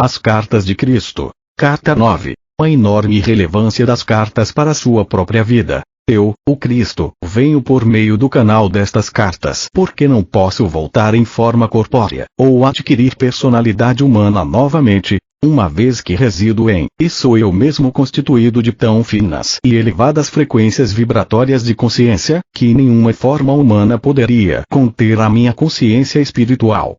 As Cartas de Cristo. Carta 9. A enorme relevância das cartas para sua própria vida. Eu, o Cristo, venho por meio do canal destas cartas porque não posso voltar em forma corpórea, ou adquirir personalidade humana novamente, uma vez que resido em, e sou eu mesmo constituído de tão finas e elevadas frequências vibratórias de consciência, que nenhuma forma humana poderia conter a minha consciência espiritual.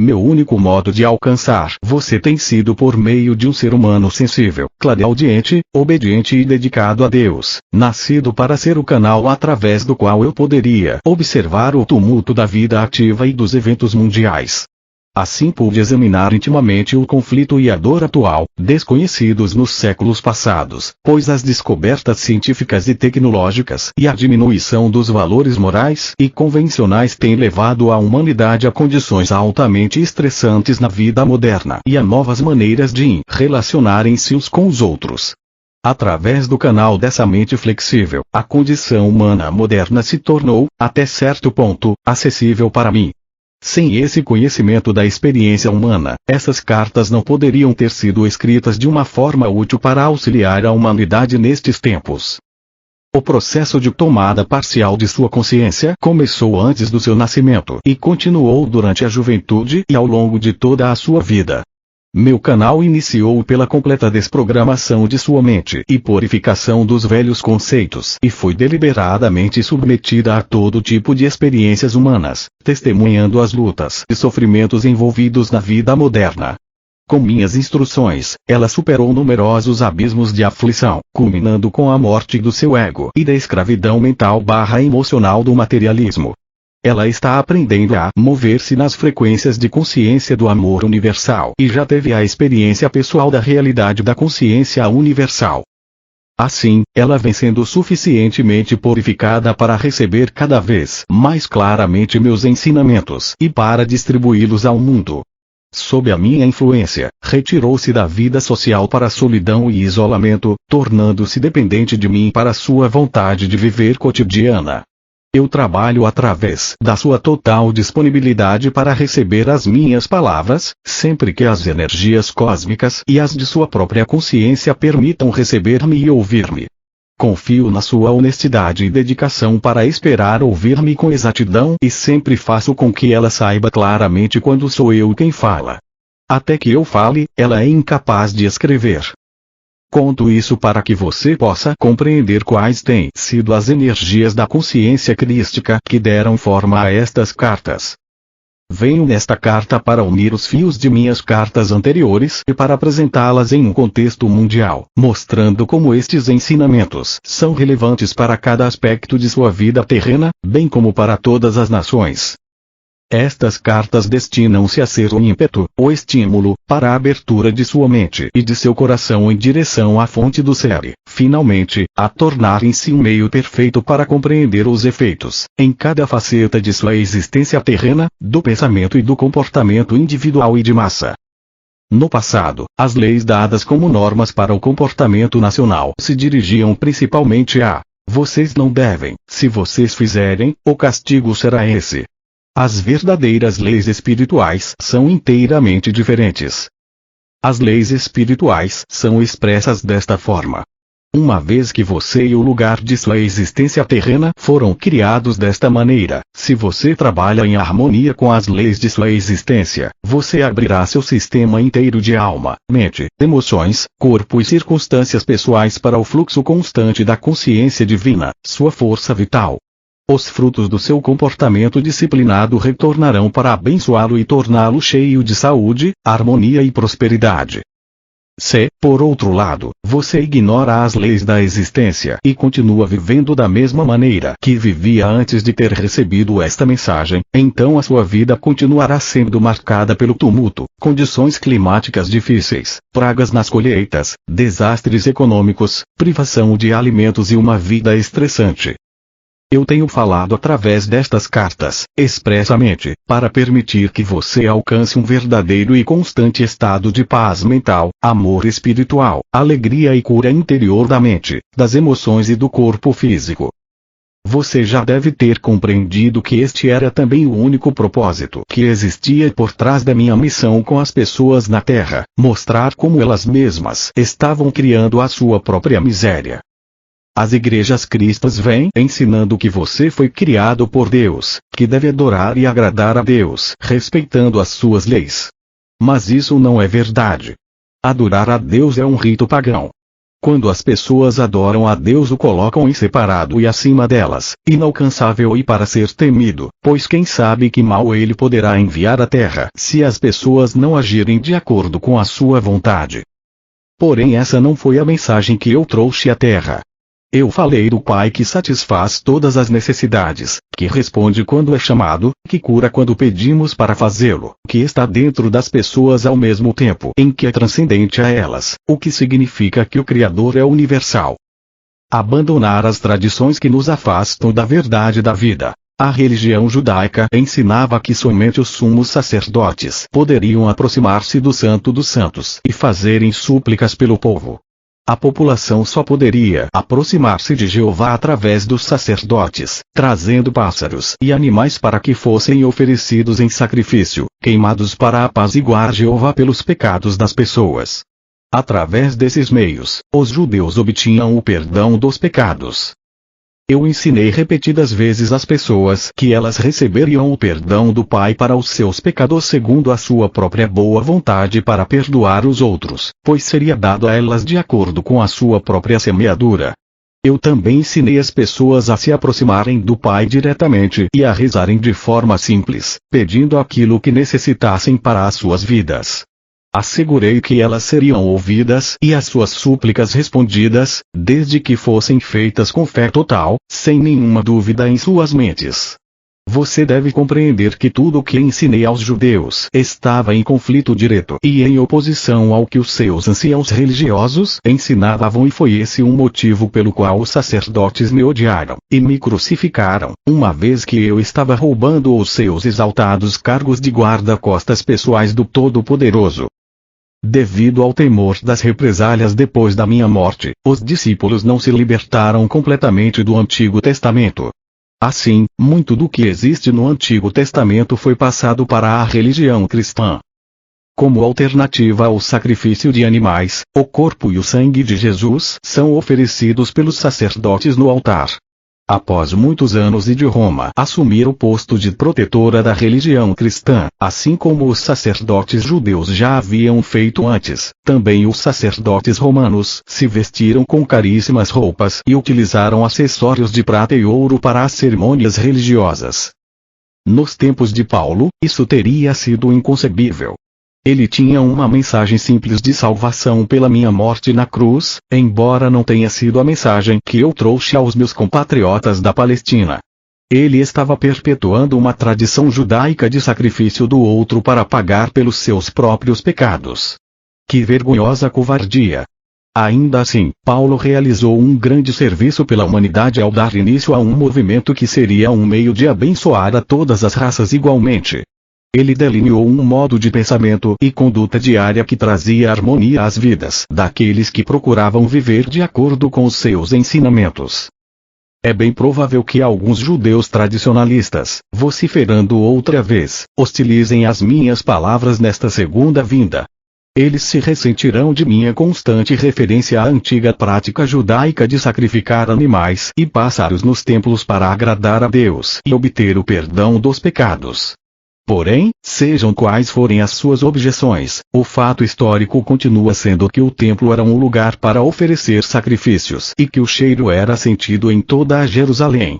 Meu único modo de alcançar você tem sido por meio de um ser humano sensível, clareaudiente, obediente e dedicado a Deus, nascido para ser o canal através do qual eu poderia observar o tumulto da vida ativa e dos eventos mundiais. Assim pude examinar intimamente o conflito e a dor atual, desconhecidos nos séculos passados, pois as descobertas científicas e tecnológicas e a diminuição dos valores morais e convencionais têm levado a humanidade a condições altamente estressantes na vida moderna e a novas maneiras de relacionarem-se uns com os outros. Através do canal dessa mente flexível, a condição humana moderna se tornou, até certo ponto, acessível para mim. Sem esse conhecimento da experiência humana, essas cartas não poderiam ter sido escritas de uma forma útil para auxiliar a humanidade nestes tempos. O processo de tomada parcial de sua consciência começou antes do seu nascimento e continuou durante a juventude e ao longo de toda a sua vida. Meu canal iniciou pela completa desprogramação de sua mente e purificação dos velhos conceitos e foi deliberadamente submetida a todo tipo de experiências humanas, testemunhando as lutas e sofrimentos envolvidos na vida moderna. Com minhas instruções, ela superou numerosos abismos de aflição, culminando com a morte do seu ego e da escravidão mental/emocional do materialismo. Ela está aprendendo a mover-se nas frequências de consciência do amor universal e já teve a experiência pessoal da realidade da consciência universal. Assim, ela vem sendo suficientemente purificada para receber cada vez mais claramente meus ensinamentos e para distribuí-los ao mundo. Sob a minha influência, retirou-se da vida social para a solidão e isolamento, tornando-se dependente de mim para sua vontade de viver cotidiana. Eu trabalho através da sua total disponibilidade para receber as minhas palavras, sempre que as energias cósmicas e as de sua própria consciência permitam receber-me e ouvir-me. Confio na sua honestidade e dedicação para esperar ouvir-me com exatidão e sempre faço com que ela saiba claramente quando sou eu quem fala. Até que eu fale, ela é incapaz de escrever. Conto isso para que você possa compreender quais têm sido as energias da consciência crística que deram forma a estas cartas. Venho nesta carta para unir os fios de minhas cartas anteriores e para apresentá-las em um contexto mundial, mostrando como estes ensinamentos são relevantes para cada aspecto de sua vida terrena, bem como para todas as nações. Estas cartas destinam-se a ser o ímpeto, o estímulo, para a abertura de sua mente e de seu coração em direção à fonte do ser, finalmente, a tornarem-se um meio perfeito para compreender os efeitos, em cada faceta de sua existência terrena, do pensamento e do comportamento individual e de massa. No passado, as leis dadas como normas para o comportamento nacional se dirigiam principalmente a: vocês não devem, se vocês fizerem, o castigo será esse. As verdadeiras leis espirituais são inteiramente diferentes. As leis espirituais são expressas desta forma. Uma vez que você e o lugar de sua existência terrena foram criados desta maneira, se você trabalha em harmonia com as leis de sua existência, você abrirá seu sistema inteiro de alma, mente, emoções, corpo e circunstâncias pessoais para o fluxo constante da consciência divina, sua força vital. Os frutos do seu comportamento disciplinado retornarão para abençoá-lo e torná-lo cheio de saúde, harmonia e prosperidade. Se, por outro lado, você ignora as leis da existência e continua vivendo da mesma maneira que vivia antes de ter recebido esta mensagem, então a sua vida continuará sendo marcada pelo tumulto, condições climáticas difíceis, pragas nas colheitas, desastres econômicos, privação de alimentos e uma vida estressante. Eu tenho falado através destas cartas, expressamente, para permitir que você alcance um verdadeiro e constante estado de paz mental, amor espiritual, alegria e cura interior da mente, das emoções e do corpo físico. Você já deve ter compreendido que este era também o único propósito que existia por trás da minha missão com as pessoas na Terra, mostrar como elas mesmas estavam criando a sua própria miséria. As igrejas cristãs vêm ensinando que você foi criado por Deus, que deve adorar e agradar a Deus, respeitando as suas leis. Mas isso não é verdade. Adorar a Deus é um rito pagão. Quando as pessoas adoram a Deus, o colocam em separado e acima delas, inalcançável e para ser temido, pois quem sabe que mal ele poderá enviar à terra se as pessoas não agirem de acordo com a sua vontade. Porém, essa não foi a mensagem que eu trouxe à terra. Eu falei do Pai que satisfaz todas as necessidades, que responde quando é chamado, que cura quando pedimos para fazê-lo, que está dentro das pessoas ao mesmo tempo em que é transcendente a elas, o que significa que o Criador é universal. Abandonar as tradições que nos afastam da verdade da vida. A religião judaica ensinava que somente os sumos sacerdotes poderiam aproximar-se do Santo dos Santos e fazerem súplicas pelo povo. A população só poderia aproximar-se de Jeová através dos sacerdotes, trazendo pássaros e animais para que fossem oferecidos em sacrifício, queimados para apaziguar Jeová pelos pecados das pessoas. Através desses meios, os judeus obtinham o perdão dos pecados. Eu ensinei repetidas vezes às pessoas que elas receberiam o perdão do Pai para os seus pecados segundo a sua própria boa vontade para perdoar os outros, pois seria dado a elas de acordo com a sua própria semeadura. Eu também ensinei as pessoas a se aproximarem do Pai diretamente e a rezarem de forma simples, pedindo aquilo que necessitassem para as suas vidas. Assegurei que elas seriam ouvidas e as suas súplicas respondidas, desde que fossem feitas com fé total, sem nenhuma dúvida em suas mentes. Você deve compreender que tudo o que ensinei aos judeus estava em conflito direto e em oposição ao que os seus anciãos religiosos ensinavam, e foi esse um motivo pelo qual os sacerdotes me odiaram e me crucificaram, uma vez que eu estava roubando os seus exaltados cargos de guarda-costas pessoais do Todo-Poderoso. Devido ao temor das represálias depois da minha morte, os discípulos não se libertaram completamente do Antigo Testamento. Assim, muito do que existe no Antigo Testamento foi passado para a religião cristã. Como alternativa ao sacrifício de animais, o corpo e o sangue de Jesus são oferecidos pelos sacerdotes no altar. Após muitos anos e de Roma assumir o posto de protetora da religião cristã, assim como os sacerdotes judeus já haviam feito antes, também os sacerdotes romanos se vestiram com caríssimas roupas e utilizaram acessórios de prata e ouro para as cerimônias religiosas. Nos tempos de Paulo, isso teria sido inconcebível. Ele tinha uma mensagem simples de salvação pela minha morte na cruz, embora não tenha sido a mensagem que eu trouxe aos meus compatriotas da Palestina. Ele estava perpetuando uma tradição judaica de sacrifício do outro para pagar pelos seus próprios pecados. Que vergonhosa covardia! Ainda assim, Paulo realizou um grande serviço pela humanidade ao dar início a um movimento que seria um meio de abençoar a todas as raças igualmente. Ele delineou um modo de pensamento e conduta diária que trazia harmonia às vidas daqueles que procuravam viver de acordo com os seus ensinamentos. É bem provável que alguns judeus tradicionalistas, vociferando outra vez, hostilizem as minhas palavras nesta segunda vinda. Eles se ressentirão de minha constante referência à antiga prática judaica de sacrificar animais e pássaros nos templos para agradar a Deus e obter o perdão dos pecados. Porém, sejam quais forem as suas objeções, o fato histórico continua sendo que o templo era um lugar para oferecer sacrifícios e que o cheiro era sentido em toda a Jerusalém.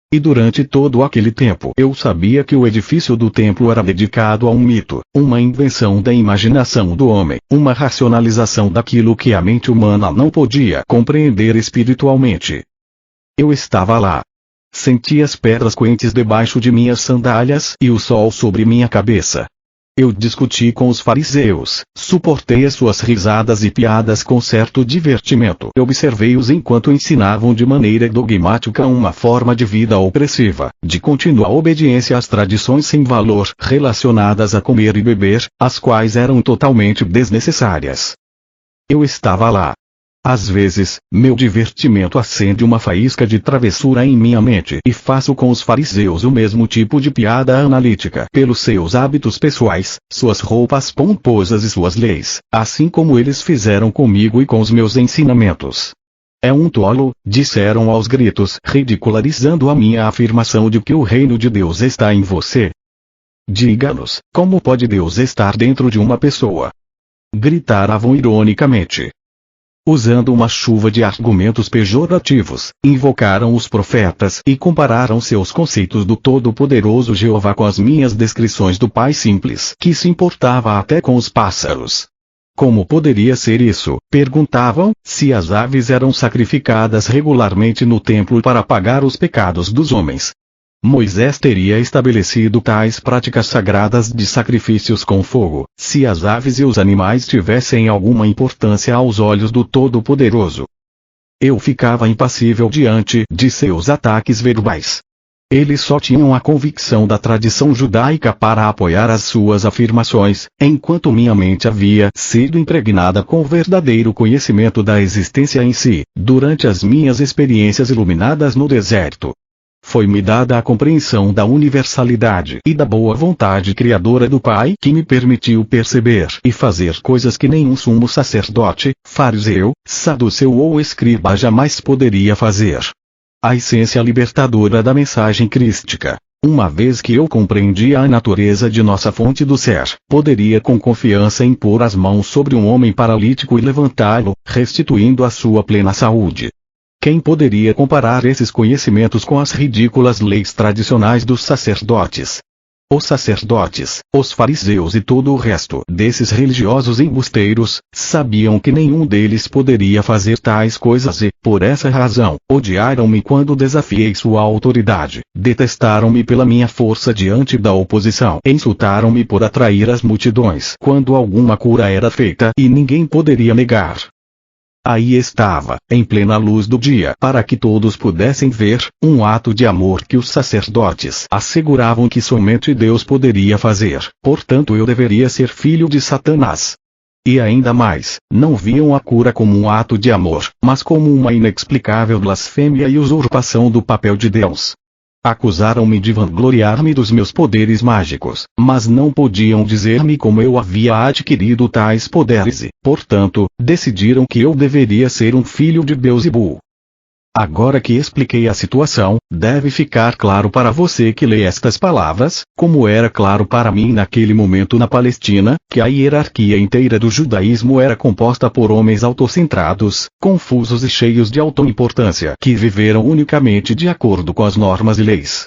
E durante todo aquele tempo eu sabia que o edifício do templo era dedicado a um mito, uma invenção da imaginação do homem, uma racionalização daquilo que a mente humana não podia compreender espiritualmente. Eu estava lá. Senti as pedras quentes debaixo de minhas sandálias e o sol sobre minha cabeça. Eu discuti com os fariseus, suportei as suas risadas e piadas com certo divertimento. Observei-os enquanto ensinavam de maneira dogmática uma forma de vida opressiva, de contínua obediência às tradições sem valor relacionadas a comer e beber, as quais eram totalmente desnecessárias. Eu estava lá. Às vezes, meu divertimento acende uma faísca de travessura em minha mente e faço com os fariseus o mesmo tipo de piada analítica pelos seus hábitos pessoais, suas roupas pomposas e suas leis, assim como eles fizeram comigo e com os meus ensinamentos. É um tolo, disseram aos gritos, ridicularizando a minha afirmação de que o reino de Deus está em você. Diga-nos, como pode Deus estar dentro de uma pessoa? Gritavam ironicamente. Usando uma chuva de argumentos pejorativos, invocaram os profetas e compararam seus conceitos do Todo-Poderoso Jeová com as minhas descrições do Pai simples, que se importava até com os pássaros. Como poderia ser isso? Perguntavam, se as aves eram sacrificadas regularmente no templo para pagar os pecados dos homens. Moisés teria estabelecido tais práticas sagradas de sacrifícios com fogo, se as aves e os animais tivessem alguma importância aos olhos do Todo-Poderoso. Eu ficava impassível diante de seus ataques verbais. Eles só tinham a convicção da tradição judaica para apoiar as suas afirmações, enquanto minha mente havia sido impregnada com o verdadeiro conhecimento da existência em si, durante as minhas experiências iluminadas no deserto. Foi-me dada a compreensão da universalidade e da boa vontade criadora do Pai que me permitiu perceber e fazer coisas que nenhum sumo sacerdote, fariseu, saduceu ou escriba jamais poderia fazer. A essência libertadora da mensagem crística, uma vez que eu compreendia a natureza de nossa fonte do ser, poderia com confiança impor as mãos sobre um homem paralítico e levantá-lo, restituindo a sua plena saúde. Quem poderia comparar esses conhecimentos com as ridículas leis tradicionais dos sacerdotes? Os sacerdotes, os fariseus e todo o resto desses religiosos embusteiros, sabiam que nenhum deles poderia fazer tais coisas e, por essa razão, odiaram-me quando desafiei sua autoridade, detestaram-me pela minha força diante da oposição, insultaram-me por atrair as multidões quando alguma cura era feita e ninguém poderia negar. Aí estava, em plena luz do dia, para que todos pudessem ver, um ato de amor que os sacerdotes asseguravam que somente Deus poderia fazer, portanto eu deveria ser filho de Satanás. E ainda mais, não viam a cura como um ato de amor, mas como uma inexplicável blasfêmia e usurpação do papel de Deus. Acusaram-me de vangloriar-me dos meus poderes mágicos, mas não podiam dizer-me como eu havia adquirido tais poderes e, portanto, decidiram que eu deveria ser um filho de Beelzebul. Agora que expliquei a situação, deve ficar claro para você que lê estas palavras, como era claro para mim naquele momento na Palestina, que a hierarquia inteira do judaísmo era composta por homens autocentrados, confusos e cheios de autoimportância, que viveram unicamente de acordo com as normas e leis.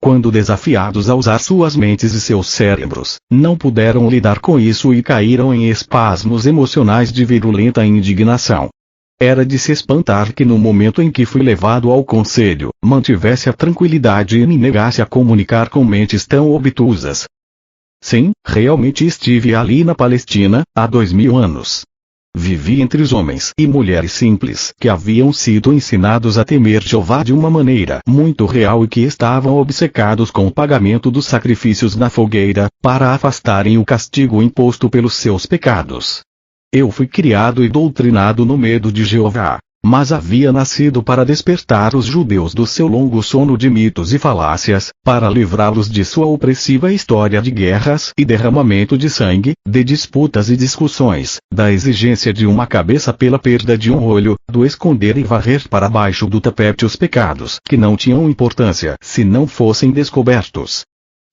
Quando desafiados a usar suas mentes e seus cérebros, não puderam lidar com isso e caíram em espasmos emocionais de virulenta indignação. Era de se espantar que no momento em que fui levado ao conselho, mantivesse a tranquilidade e me negasse a comunicar com mentes tão obtusas. Sim, realmente estive ali na Palestina, há 2000 anos. Vivi entre os homens e mulheres simples que haviam sido ensinados a temer Jeová de uma maneira muito real e que estavam obcecados com o pagamento dos sacrifícios na fogueira, para afastarem o castigo imposto pelos seus pecados. Eu fui criado e doutrinado no medo de Jeová, mas havia nascido para despertar os judeus do seu longo sono de mitos e falácias, para livrá-los de sua opressiva história de guerras e derramamento de sangue, de disputas e discussões, da exigência de uma cabeça pela perda de um olho, do esconder e varrer para baixo do tapete os pecados que não tinham importância se não fossem descobertos.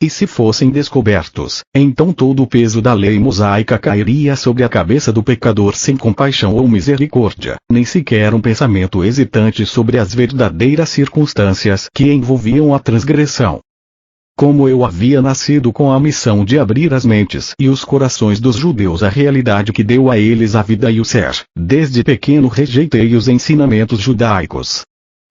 E se fossem descobertos, então todo o peso da lei mosaica cairia sobre a cabeça do pecador sem compaixão ou misericórdia, nem sequer um pensamento hesitante sobre as verdadeiras circunstâncias que envolviam a transgressão. Como eu havia nascido com a missão de abrir as mentes e os corações dos judeus à realidade que deu a eles a vida e o ser, desde pequeno rejeitei os ensinamentos judaicos.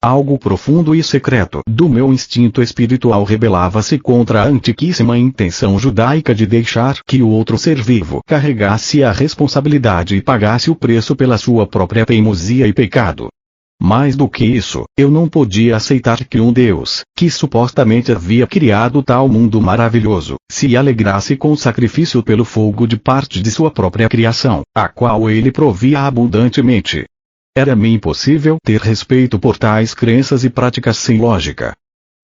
Algo profundo e secreto do meu instinto espiritual rebelava-se contra a antiquíssima intenção judaica de deixar que o outro ser vivo carregasse a responsabilidade e pagasse o preço pela sua própria teimosia e pecado. Mais do que isso, eu não podia aceitar que um Deus, que supostamente havia criado tal mundo maravilhoso, se alegrasse com o sacrifício pelo fogo de parte de sua própria criação, a qual ele provia abundantemente. Era-me impossível ter respeito por tais crenças e práticas sem lógica.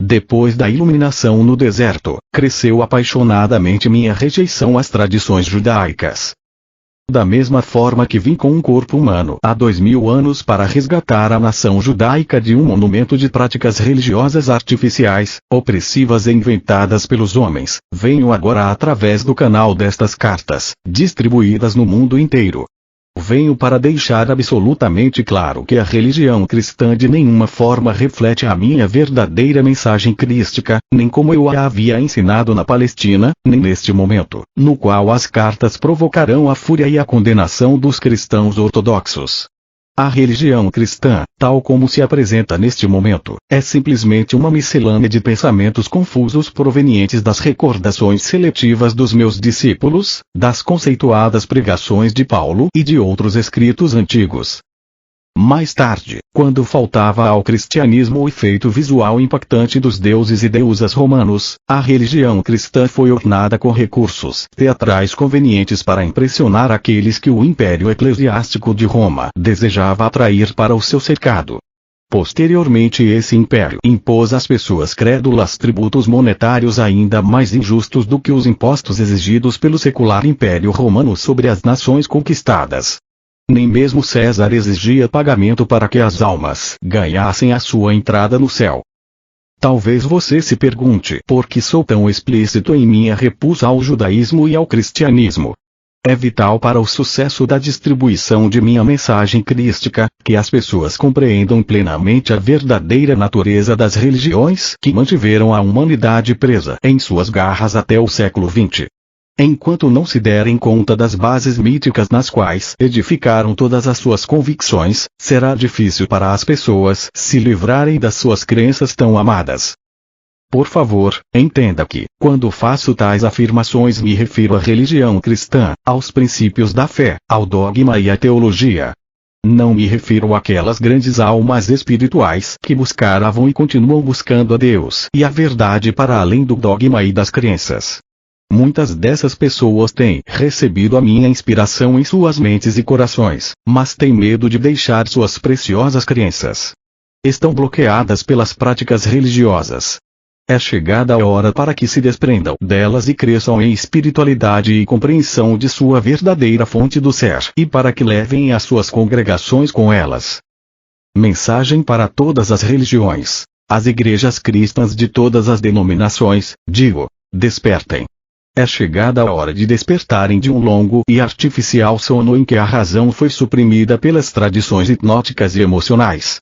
Depois da iluminação no deserto, cresceu apaixonadamente minha rejeição às tradições judaicas. Da mesma forma que vim com um corpo humano há 2000 anos para resgatar a nação judaica de um monumento de práticas religiosas artificiais, opressivas e inventadas pelos homens, venho agora através do canal destas cartas, distribuídas no mundo inteiro. Venho para deixar absolutamente claro que a religião cristã de nenhuma forma reflete a minha verdadeira mensagem crística, nem como eu a havia ensinado na Palestina, nem neste momento, no qual as cartas provocarão a fúria e a condenação dos cristãos ortodoxos. A religião cristã, tal como se apresenta neste momento, é simplesmente uma miscelânea de pensamentos confusos provenientes das recordações seletivas dos meus discípulos, das conceituadas pregações de Paulo e de outros escritos antigos. Mais tarde, quando faltava ao cristianismo o efeito visual impactante dos deuses e deusas romanos, a religião cristã foi ornada com recursos teatrais convenientes para impressionar aqueles que o império eclesiástico de Roma desejava atrair para o seu cercado. Posteriormente esse império impôs às pessoas crédulas tributos monetários ainda mais injustos do que os impostos exigidos pelo secular império romano sobre as nações conquistadas. Nem mesmo César exigia pagamento para que as almas ganhassem a sua entrada no céu. Talvez você se pergunte por que sou tão explícito em minha repulsa ao judaísmo e ao cristianismo. É vital para o sucesso da distribuição de minha mensagem crística, que as pessoas compreendam plenamente a verdadeira natureza das religiões que mantiveram a humanidade presa em suas garras até o século XX. Enquanto não se derem conta das bases míticas nas quais edificaram todas as suas convicções, será difícil para as pessoas se livrarem das suas crenças tão amadas. Por favor, entenda que, quando faço tais afirmações me refiro à religião cristã, aos princípios da fé, ao dogma e à teologia. Não me refiro àquelas grandes almas espirituais que buscavam e continuam buscando a Deus e a verdade para além do dogma e das crenças. Muitas dessas pessoas têm recebido a minha inspiração em suas mentes e corações, mas têm medo de deixar suas preciosas crenças. Estão bloqueadas pelas práticas religiosas. É chegada a hora para que se desprendam delas e cresçam em espiritualidade e compreensão de sua verdadeira fonte do ser, e para que levem as suas congregações com elas. Mensagem para todas as religiões. As igrejas cristãs de todas as denominações, digo, despertem. É chegada a hora de despertarem de um longo e artificial sono em que a razão foi suprimida pelas tradições hipnóticas e emocionais.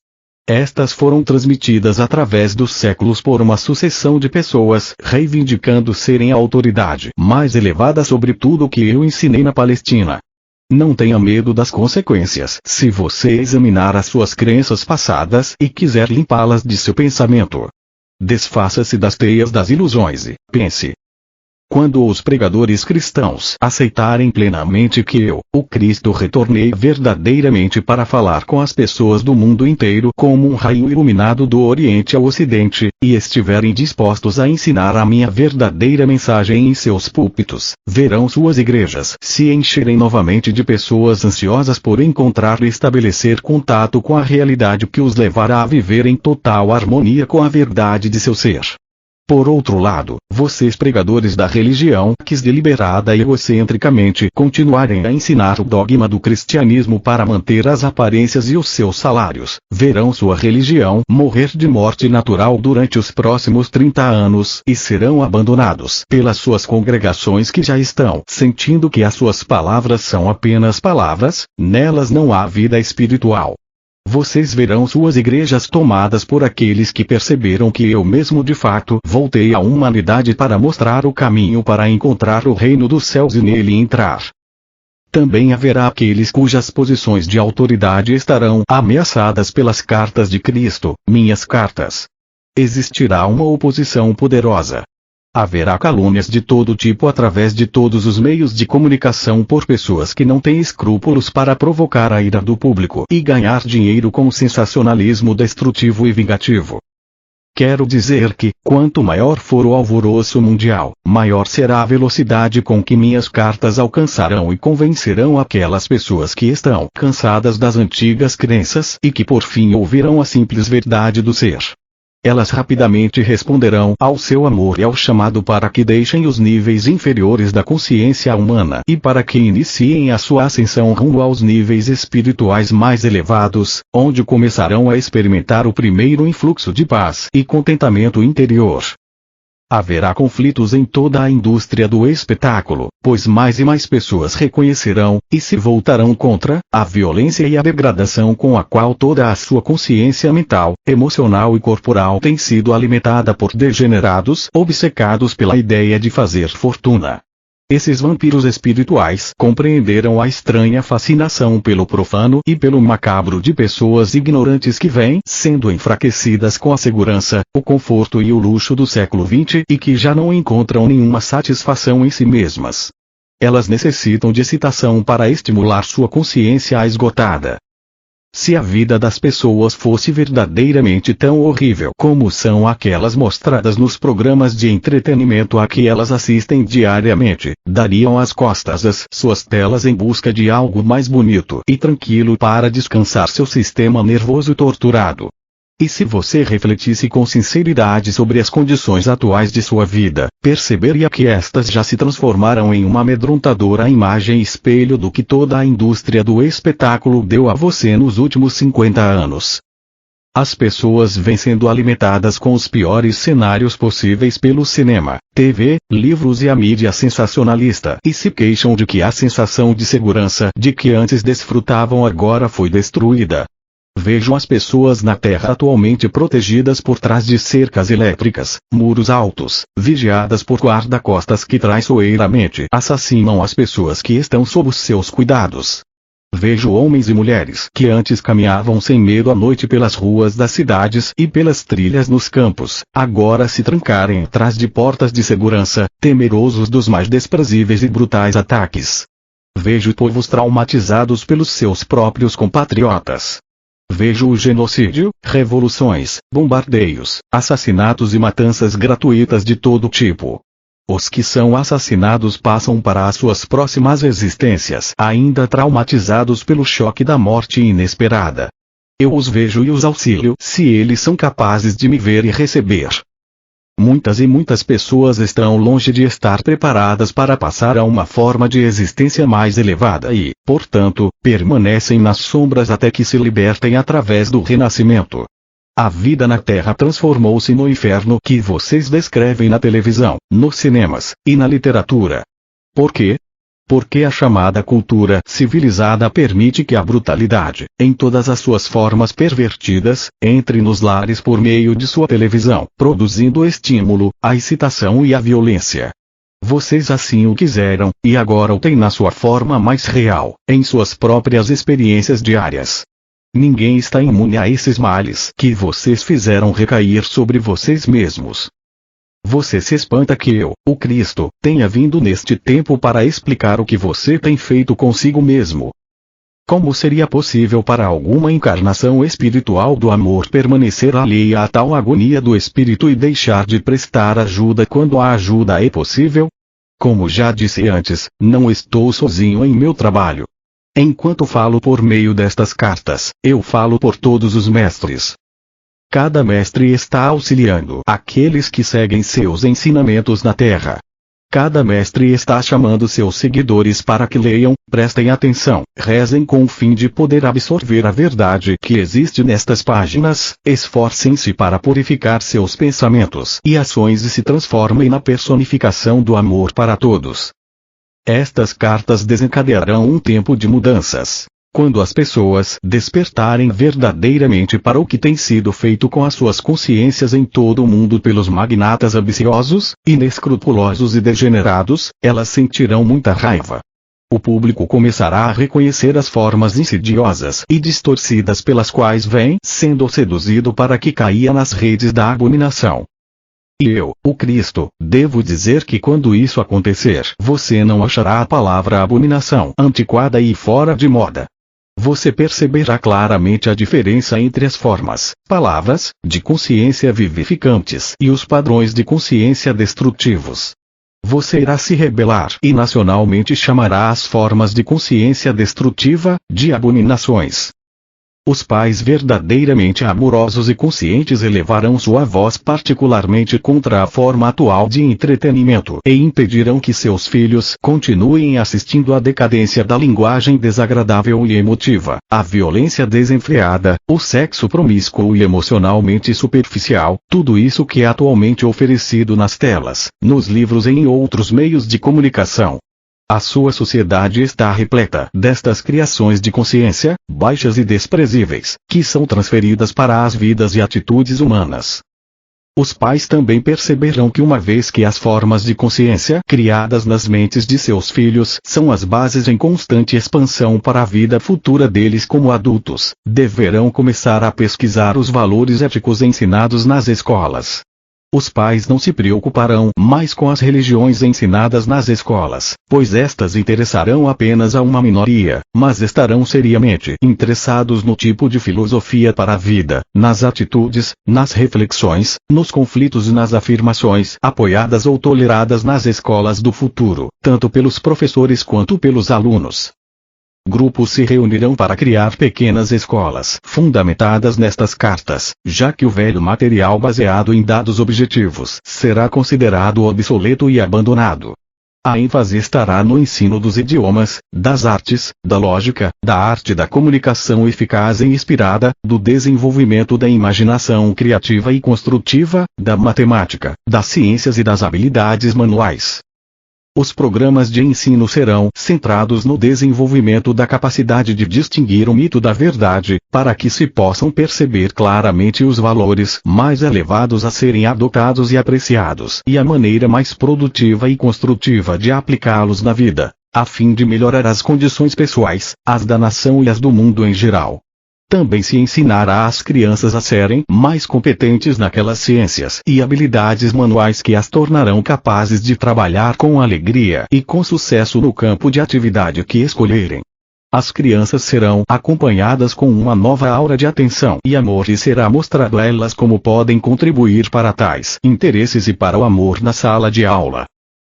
Estas foram transmitidas através dos séculos por uma sucessão de pessoas reivindicando serem a autoridade mais elevada sobre tudo o que eu ensinei na Palestina. Não tenha medo das consequências se você examinar as suas crenças passadas e quiser limpá-las de seu pensamento. Desfaça-se das teias das ilusões e pense. Quando os pregadores cristãos aceitarem plenamente que eu, o Cristo, retornei verdadeiramente para falar com as pessoas do mundo inteiro como um raio iluminado do Oriente ao Ocidente, e estiverem dispostos a ensinar a minha verdadeira mensagem em seus púlpitos, verão suas igrejas se encherem novamente de pessoas ansiosas por encontrar e estabelecer contato com a realidade que os levará a viver em total harmonia com a verdade de seu ser. Por outro lado, vocês pregadores da religião que deliberada e egocentricamente continuarem a ensinar o dogma do cristianismo para manter as aparências e os seus salários, verão sua religião morrer de morte natural durante os próximos 30 anos e serão abandonados pelas suas congregações que já estão sentindo que as suas palavras são apenas palavras, nelas não há vida espiritual. Vocês verão suas igrejas tomadas por aqueles que perceberam que eu mesmo de fato voltei à humanidade para mostrar o caminho para encontrar o reino dos céus e nele entrar. Também haverá aqueles cujas posições de autoridade estarão ameaçadas pelas cartas de Cristo, minhas cartas. Existirá uma oposição poderosa. Haverá calúnias de todo tipo através de todos os meios de comunicação por pessoas que não têm escrúpulos para provocar a ira do público e ganhar dinheiro com o sensacionalismo destrutivo e vingativo. Quero dizer que, quanto maior for o alvoroço mundial, maior será a velocidade com que minhas cartas alcançarão e convencerão aquelas pessoas que estão cansadas das antigas crenças e que por fim ouvirão a simples verdade do ser. Elas rapidamente responderão ao seu amor e ao chamado para que deixem os níveis inferiores da consciência humana e para que iniciem a sua ascensão rumo aos níveis espirituais mais elevados, onde começarão a experimentar o primeiro influxo de paz e contentamento interior. Haverá conflitos em toda a indústria do espetáculo, pois mais e mais pessoas reconhecerão, e se voltarão contra, a violência e a degradação com a qual toda a sua consciência mental, emocional e corporal tem sido alimentada por degenerados obcecados pela ideia de fazer fortuna. Esses vampiros espirituais compreenderam a estranha fascinação pelo profano e pelo macabro de pessoas ignorantes que vêm sendo enfraquecidas com a segurança, o conforto e o luxo do século XX e que já não encontram nenhuma satisfação em si mesmas. Elas necessitam de excitação para estimular sua consciência esgotada. Se a vida das pessoas fosse verdadeiramente tão horrível como são aquelas mostradas nos programas de entretenimento a que elas assistem diariamente, dariam as costas às suas telas em busca de algo mais bonito e tranquilo para descansar seu sistema nervoso torturado. E se você refletisse com sinceridade sobre as condições atuais de sua vida, perceberia que estas já se transformaram em uma amedrontadora imagem espelho do que toda a indústria do espetáculo deu a você nos últimos 50 anos. As pessoas vêm sendo alimentadas com os piores cenários possíveis pelo cinema, TV, livros e a mídia sensacionalista e se queixam de que a sensação de segurança de que antes desfrutavam agora foi destruída. Vejam as pessoas na Terra atualmente protegidas por trás de cercas elétricas, muros altos, vigiadas por guarda-costas que traiçoeiramente assassinam as pessoas que estão sob os seus cuidados. Vejo homens e mulheres que antes caminhavam sem medo à noite pelas ruas das cidades e pelas trilhas nos campos, agora se trancarem atrás de portas de segurança, temerosos dos mais desprezíveis e brutais ataques. Vejo povos traumatizados pelos seus próprios compatriotas. Vejo o genocídio, revoluções, bombardeios, assassinatos e matanças gratuitas de todo tipo. Os que são assassinados passam para as suas próximas existências ainda traumatizados pelo choque da morte inesperada. Eu os vejo e os auxilio se eles são capazes de me ver e receber. Muitas e muitas pessoas estão longe de estar preparadas para passar a uma forma de existência mais elevada e, portanto, permanecem nas sombras até que se libertem através do renascimento. A vida na Terra transformou-se no inferno que vocês descrevem na televisão, nos cinemas e na literatura. Por quê? Porque a chamada cultura civilizada permite que a brutalidade, em todas as suas formas pervertidas, entre nos lares por meio de sua televisão, produzindo o estímulo, a excitação e a violência. Vocês assim o quiseram, e agora o têm na sua forma mais real, em suas próprias experiências diárias. Ninguém está imune a esses males que vocês fizeram recair sobre vocês mesmos. Você se espanta que eu, o Cristo, tenha vindo neste tempo para explicar o que você tem feito consigo mesmo. Como seria possível para alguma encarnação espiritual do amor permanecer alheia a tal agonia do espírito e deixar de prestar ajuda quando a ajuda é possível? Como já disse antes, não estou sozinho em meu trabalho. Enquanto falo por meio destas cartas, eu falo por todos os mestres. Cada mestre está auxiliando aqueles que seguem seus ensinamentos na Terra. Cada mestre está chamando seus seguidores para que leiam, prestem atenção, rezem com o fim de poder absorver a verdade que existe nestas páginas, esforcem-se para purificar seus pensamentos e ações e se transformem na personificação do amor para todos. Estas cartas desencadearão um tempo de mudanças. Quando as pessoas despertarem verdadeiramente para o que tem sido feito com as suas consciências em todo o mundo pelos magnatas ambiciosos, inescrupulosos e degenerados, elas sentirão muita raiva. O público começará a reconhecer as formas insidiosas e distorcidas pelas quais vem sendo seduzido para que caia nas redes da abominação. E eu, o Cristo, devo dizer que quando isso acontecer, você não achará a palavra abominação antiquada e fora de moda. você perceberá claramente a diferença entre as formas, palavras, de consciência vivificantes e os padrões de consciência destrutivos. Você irá se rebelar e nacionalmente chamará as formas de consciência destrutiva de abominações. Os pais verdadeiramente amorosos e conscientes elevarão sua voz particularmente contra a forma atual de entretenimento e impedirão que seus filhos continuem assistindo à decadência da linguagem desagradável e emotiva, à violência desenfreada, o sexo promíscuo e emocionalmente superficial, tudo isso que é atualmente oferecido nas telas, nos livros e em outros meios de comunicação. A sua sociedade está repleta destas criações de consciência, baixas e desprezíveis, que são transferidas para as vidas e atitudes humanas. Os pais também perceberão que uma vez que as formas de consciência criadas nas mentes de seus filhos são as bases em constante expansão para a vida futura deles como adultos, deverão começar a pesquisar os valores éticos ensinados nas escolas. Os pais não se preocuparão mais com as religiões ensinadas nas escolas, pois estas interessarão apenas a uma minoria, mas estarão seriamente interessados no tipo de filosofia para a vida, nas atitudes, nas reflexões, nos conflitos e nas afirmações apoiadas ou toleradas nas escolas do futuro, tanto pelos professores quanto pelos alunos. Grupos se reunirão para criar pequenas escolas fundamentadas nestas cartas, já que o velho material baseado em dados objetivos será considerado obsoleto e abandonado. A ênfase estará no ensino dos idiomas, das artes, da lógica, da arte da comunicação eficaz e inspirada, do desenvolvimento da imaginação criativa e construtiva, da matemática, das ciências e das habilidades manuais. Os programas de ensino serão centrados no desenvolvimento da capacidade de distinguir o mito da verdade, para que se possam perceber claramente os valores mais elevados a serem adotados e apreciados e a maneira mais produtiva e construtiva de aplicá-los na vida, a fim de melhorar as condições pessoais, as da nação e as do mundo em geral. Também se ensinará às crianças a serem mais competentes naquelas ciências e habilidades manuais que as tornarão capazes de trabalhar com alegria e com sucesso no campo de atividade que escolherem. As crianças serão acompanhadas com uma nova aura de atenção e amor e será mostrado a elas como podem contribuir para tais interesses e para o amor na sala de aula.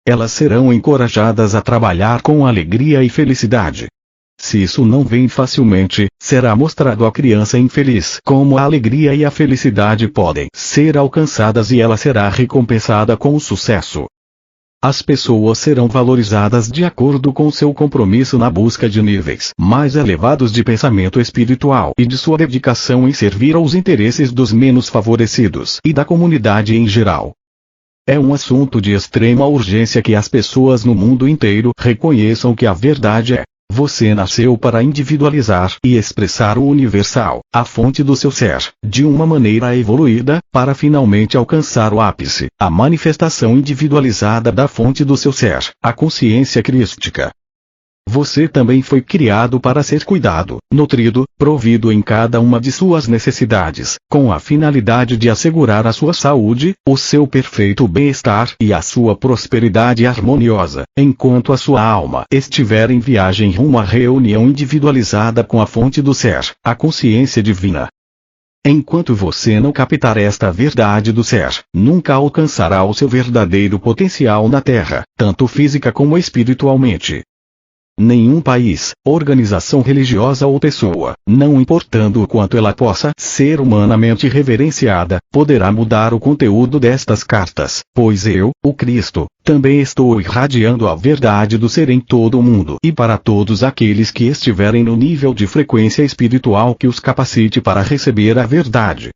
Elas serão encorajadas a trabalhar com alegria e felicidade. Se isso não vem facilmente, será mostrado à criança infeliz como a alegria e a felicidade podem ser alcançadas e ela será recompensada com o sucesso. As pessoas serão valorizadas de acordo com seu compromisso na busca de níveis mais elevados de pensamento espiritual e de sua dedicação em servir aos interesses dos menos favorecidos e da comunidade em geral. É um assunto de extrema urgência que as pessoas no mundo inteiro reconheçam que a verdade é: você nasceu para individualizar e expressar o universal, a fonte do seu ser, de uma maneira evoluída, para finalmente alcançar o ápice, a manifestação individualizada da fonte do seu ser, a consciência crística. Você também foi criado para ser cuidado, nutrido, provido em cada uma de suas necessidades, com a finalidade de assegurar a sua saúde, o seu perfeito bem-estar e a sua prosperidade harmoniosa, enquanto a sua alma estiver em viagem rumo à reunião individualizada com a fonte do ser, a consciência divina. Enquanto você não captar esta verdade do ser, nunca alcançará o seu verdadeiro potencial na Terra, tanto física como espiritualmente. Nenhum país, organização religiosa ou pessoa, não importando o quanto ela possa ser humanamente reverenciada, poderá mudar o conteúdo destas cartas, pois eu, o Cristo, também estou irradiando a verdade do ser em todo o mundo e para todos aqueles que estiverem no nível de frequência espiritual que os capacite para receber a verdade.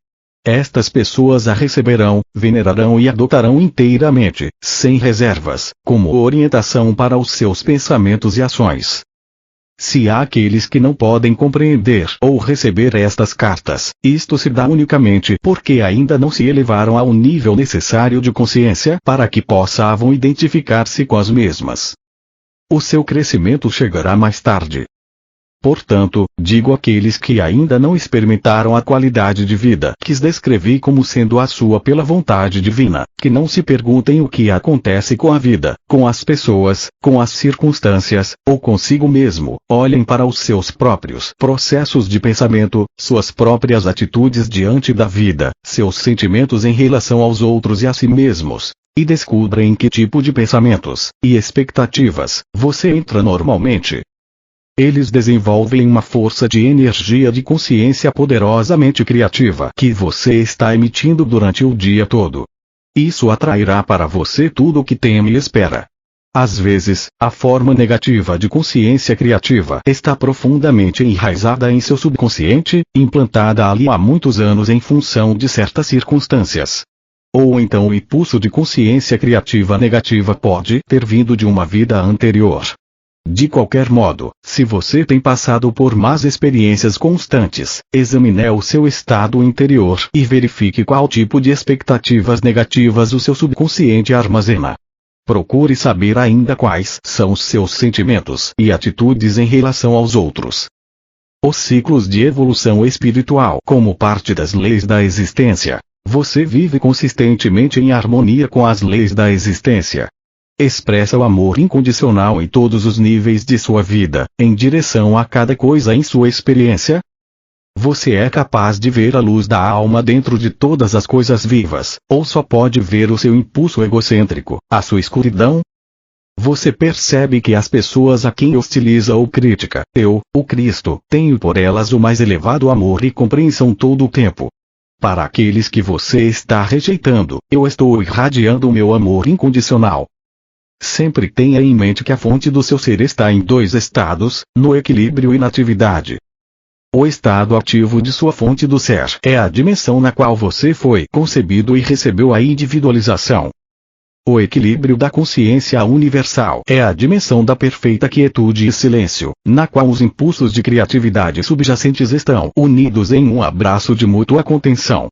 Estas pessoas a receberão, venerarão e adotarão inteiramente, sem reservas, como orientação para os seus pensamentos e ações. Se há aqueles que não podem compreender ou receber estas cartas, isto se dá unicamente porque ainda não se elevaram ao nível necessário de consciência para que possam identificar-se com as mesmas. O seu crescimento chegará mais tarde. Portanto, digo àqueles que ainda não experimentaram a qualidade de vida que descrevi como sendo a sua pela vontade divina, que não se perguntem o que acontece com a vida, com as pessoas, com as circunstâncias, ou consigo mesmo. Olhem para os seus próprios processos de pensamento, suas próprias atitudes diante da vida, seus sentimentos em relação aos outros e a si mesmos, e descubra em que tipo de pensamentos e expectativas você entra normalmente. Eles desenvolvem uma força de energia de consciência poderosamente criativa que você está emitindo durante o dia todo. Isso atrairá para você tudo o que teme e espera. Às vezes, a forma negativa de consciência criativa está profundamente enraizada em seu subconsciente, implantada ali há muitos anos em função de certas circunstâncias. Ou então o impulso de consciência criativa negativa pode ter vindo de uma vida anterior. De qualquer modo, se você tem passado por más experiências constantes, examine o seu estado interior e verifique qual tipo de expectativas negativas o seu subconsciente armazena. Procure saber ainda quais são os seus sentimentos e atitudes em relação aos outros. Os ciclos de evolução espiritual. Como parte das leis da existência, você vive consistentemente em harmonia com as leis da existência. Expressa o amor incondicional em todos os níveis de sua vida, em direção a cada coisa em sua experiência. Você é capaz de ver a luz da alma dentro de todas as coisas vivas, ou só pode ver o seu impulso egocêntrico, a sua escuridão? Você percebe que as pessoas a quem hostiliza ou critica, eu, o Cristo, tenho por elas o mais elevado amor e compreensão todo o tempo. Para aqueles que você está rejeitando, eu estou irradiando o meu amor incondicional. Sempre tenha em mente que a fonte do seu ser está em dois estados, no equilíbrio e na atividade. O estado ativo de sua fonte do ser é a dimensão na qual você foi concebido e recebeu a individualização. O equilíbrio da consciência universal é a dimensão da perfeita quietude e silêncio, na qual os impulsos de criatividade subjacentes estão unidos em um abraço de mútua contenção.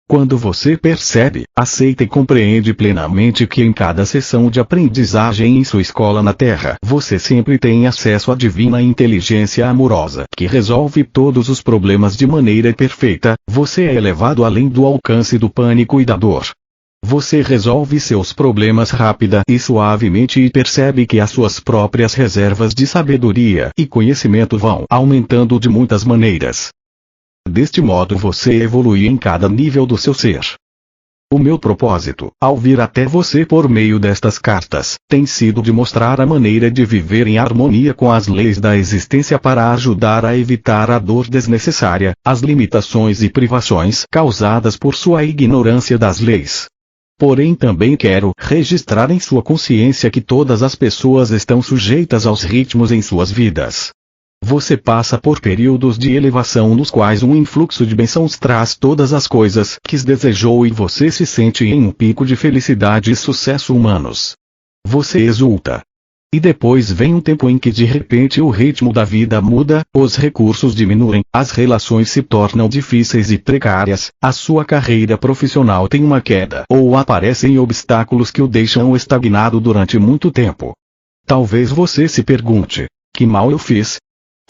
Quando você percebe, aceita e compreende plenamente que em cada sessão de aprendizagem em sua escola na Terra, você sempre tem acesso à divina inteligência amorosa que resolve todos os problemas de maneira perfeita, você é elevado além do alcance do pânico e da dor. Você resolve seus problemas rápida e suavemente e percebe que as suas próprias reservas de sabedoria e conhecimento vão aumentando de muitas maneiras. Deste modo você evolui em cada nível do seu ser. O meu propósito, ao vir até você por meio destas cartas, tem sido de mostrar a maneira de viver em harmonia com as leis da existência para ajudar a evitar a dor desnecessária, as limitações e privações causadas por sua ignorância das leis. Porém também quero registrar em sua consciência que todas as pessoas estão sujeitas aos ritmos em suas vidas. Você passa por períodos de elevação nos quais um influxo de bênçãos traz todas as coisas que desejou e você se sente em um pico de felicidade e sucesso humanos. Você exulta. E depois vem um tempo em que de repente o ritmo da vida muda, os recursos diminuem, as relações se tornam difíceis e precárias, a sua carreira profissional tem uma queda ou aparecem obstáculos que o deixam estagnado durante muito tempo. Talvez você se pergunte: que mal eu fiz?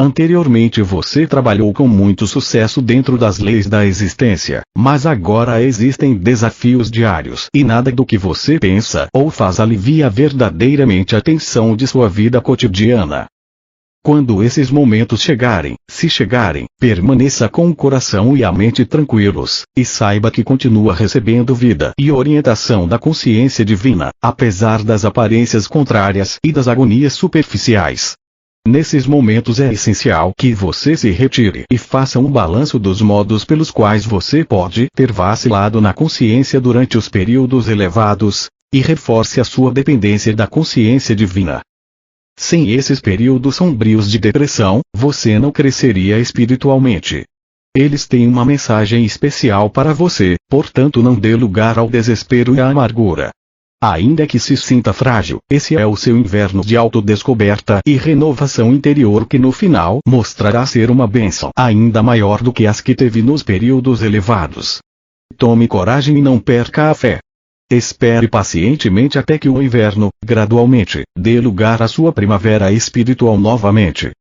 Anteriormente você trabalhou com muito sucesso dentro das leis da existência, mas agora existem desafios diários e nada do que você pensa ou faz alivia verdadeiramente a tensão de sua vida cotidiana. Quando esses momentos chegarem, se chegarem, permaneça com o coração e a mente tranquilos, e saiba que continua recebendo vida e orientação da consciência divina, apesar das aparências contrárias e das agonias superficiais. Nesses momentos é essencial que você se retire e faça um balanço dos modos pelos quais você pode ter vacilado na consciência durante os períodos elevados, e reforce a sua dependência da consciência divina. Sem esses períodos sombrios de depressão, você não cresceria espiritualmente. Eles têm uma mensagem especial para você, portanto não dê lugar ao desespero e à amargura. Ainda que se sinta frágil, esse é o seu inverno de autodescoberta e renovação interior que no final mostrará ser uma bênção ainda maior do que as que teve nos períodos elevados. Tome coragem e não perca a fé. Espere pacientemente até que o inverno, gradualmente, dê lugar à sua primavera espiritual novamente.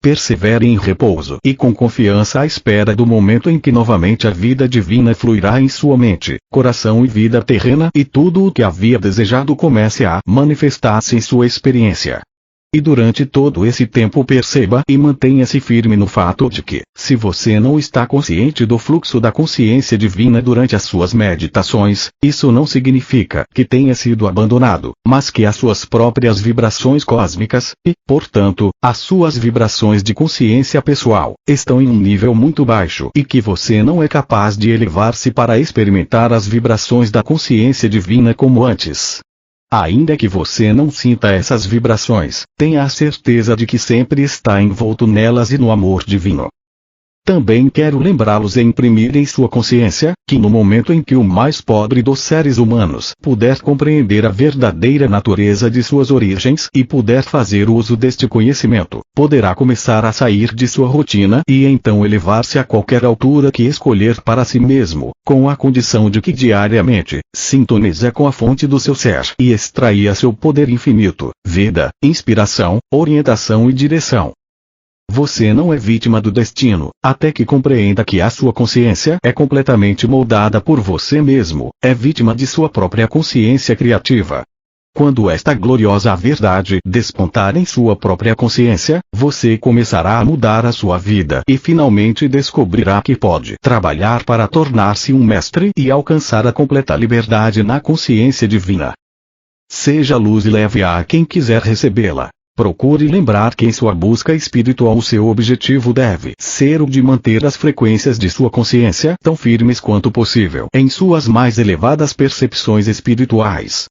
Persevere em repouso e com confiança à espera do momento em que novamente a vida divina fluirá em sua mente, coração e vida terrena e tudo o que havia desejado comece a manifestar-se em sua experiência. E durante todo esse tempo perceba e mantenha-se firme no fato de que, se você não está consciente do fluxo da consciência divina durante as suas meditações, isso não significa que tenha sido abandonado, mas que as suas próprias vibrações cósmicas, e, portanto, as suas vibrações de consciência pessoal, estão em um nível muito baixo e que você não é capaz de elevar-se para experimentar as vibrações da consciência divina como antes. Ainda que você não sinta essas vibrações, tenha a certeza de que sempre está envolto nelas e no amor divino. Também quero lembrá-los e imprimir em sua consciência, que no momento em que o mais pobre dos seres humanos puder compreender a verdadeira natureza de suas origens e puder fazer uso deste conhecimento, poderá começar a sair de sua rotina e então elevar-se a qualquer altura que escolher para si mesmo, com a condição de que diariamente, sintonize com a fonte do seu ser e extraia seu poder infinito, vida, inspiração, orientação e direção. Você não é vítima do destino, até que compreenda que a sua consciência é completamente moldada por você mesmo, é vítima de sua própria consciência criativa. Quando esta gloriosa verdade despontar em sua própria consciência, você começará a mudar a sua vida e finalmente descobrirá que pode trabalhar para tornar-se um mestre e alcançar a completa liberdade na consciência divina. Seja luz e leve-a a quem quiser recebê-la. Procure lembrar que em sua busca espiritual o seu objetivo deve ser o de manter as frequências de sua consciência tão firmes quanto possível em suas mais elevadas percepções espirituais.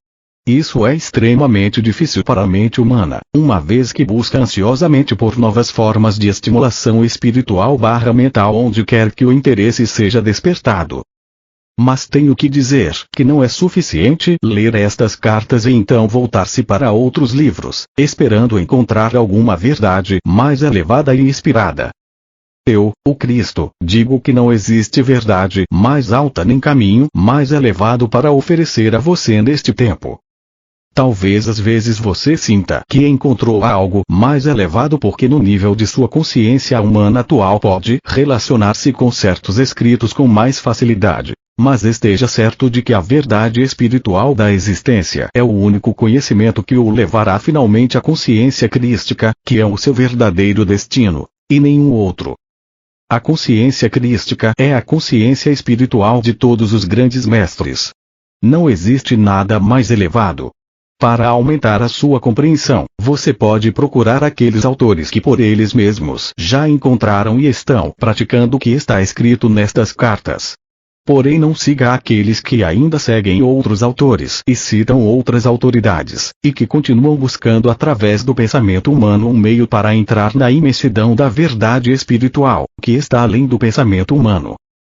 Isso é extremamente difícil para a mente humana, uma vez que busca ansiosamente por novas formas de estimulação espiritual/mental onde quer que o interesse seja despertado. Mas tenho que dizer que não é suficiente ler estas cartas e então voltar-se para outros livros, esperando encontrar alguma verdade mais elevada e inspirada. Eu, o Cristo, digo que não existe verdade mais alta nem caminho mais elevado para oferecer a você neste tempo. Talvez às vezes você sinta que encontrou algo mais elevado porque no nível de sua consciência humana atual pode relacionar-se com certos escritos com mais facilidade. Mas esteja certo de que a verdade espiritual da existência é o único conhecimento que o levará finalmente à consciência crística, que é o seu verdadeiro destino, e nenhum outro. A consciência crística é a consciência espiritual de todos os grandes mestres. Não existe nada mais elevado. Para aumentar a sua compreensão, você pode procurar aqueles autores que por eles mesmos já encontraram e estão praticando o que está escrito nestas cartas. Porém não siga aqueles que ainda seguem outros autores e citam outras autoridades, e que continuam buscando através do pensamento humano um meio para entrar na imensidão da verdade espiritual, que está além do pensamento humano.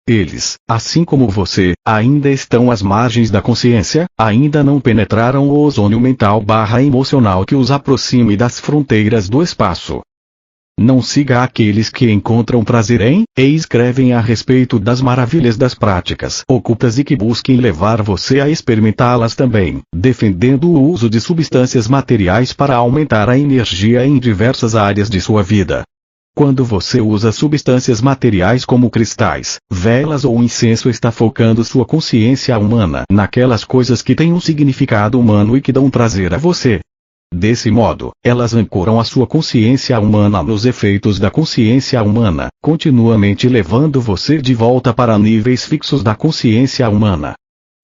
Eles, assim como você, ainda estão às margens da consciência, ainda não penetraram o ozônio mental/emocional que os aproxime das fronteiras do espaço. Não siga aqueles que encontram prazer em, e escrevem a respeito das maravilhas das práticas ocultas e que busquem levar você a experimentá-las também, defendendo o uso de substâncias materiais para aumentar a energia em diversas áreas de sua vida. Quando você usa substâncias materiais como cristais, velas ou incenso, está focando sua consciência humana naquelas coisas que têm um significado humano e que dão prazer a você. Desse modo, elas ancoram a sua consciência humana nos efeitos da consciência humana, continuamente levando você de volta para níveis fixos da consciência humana.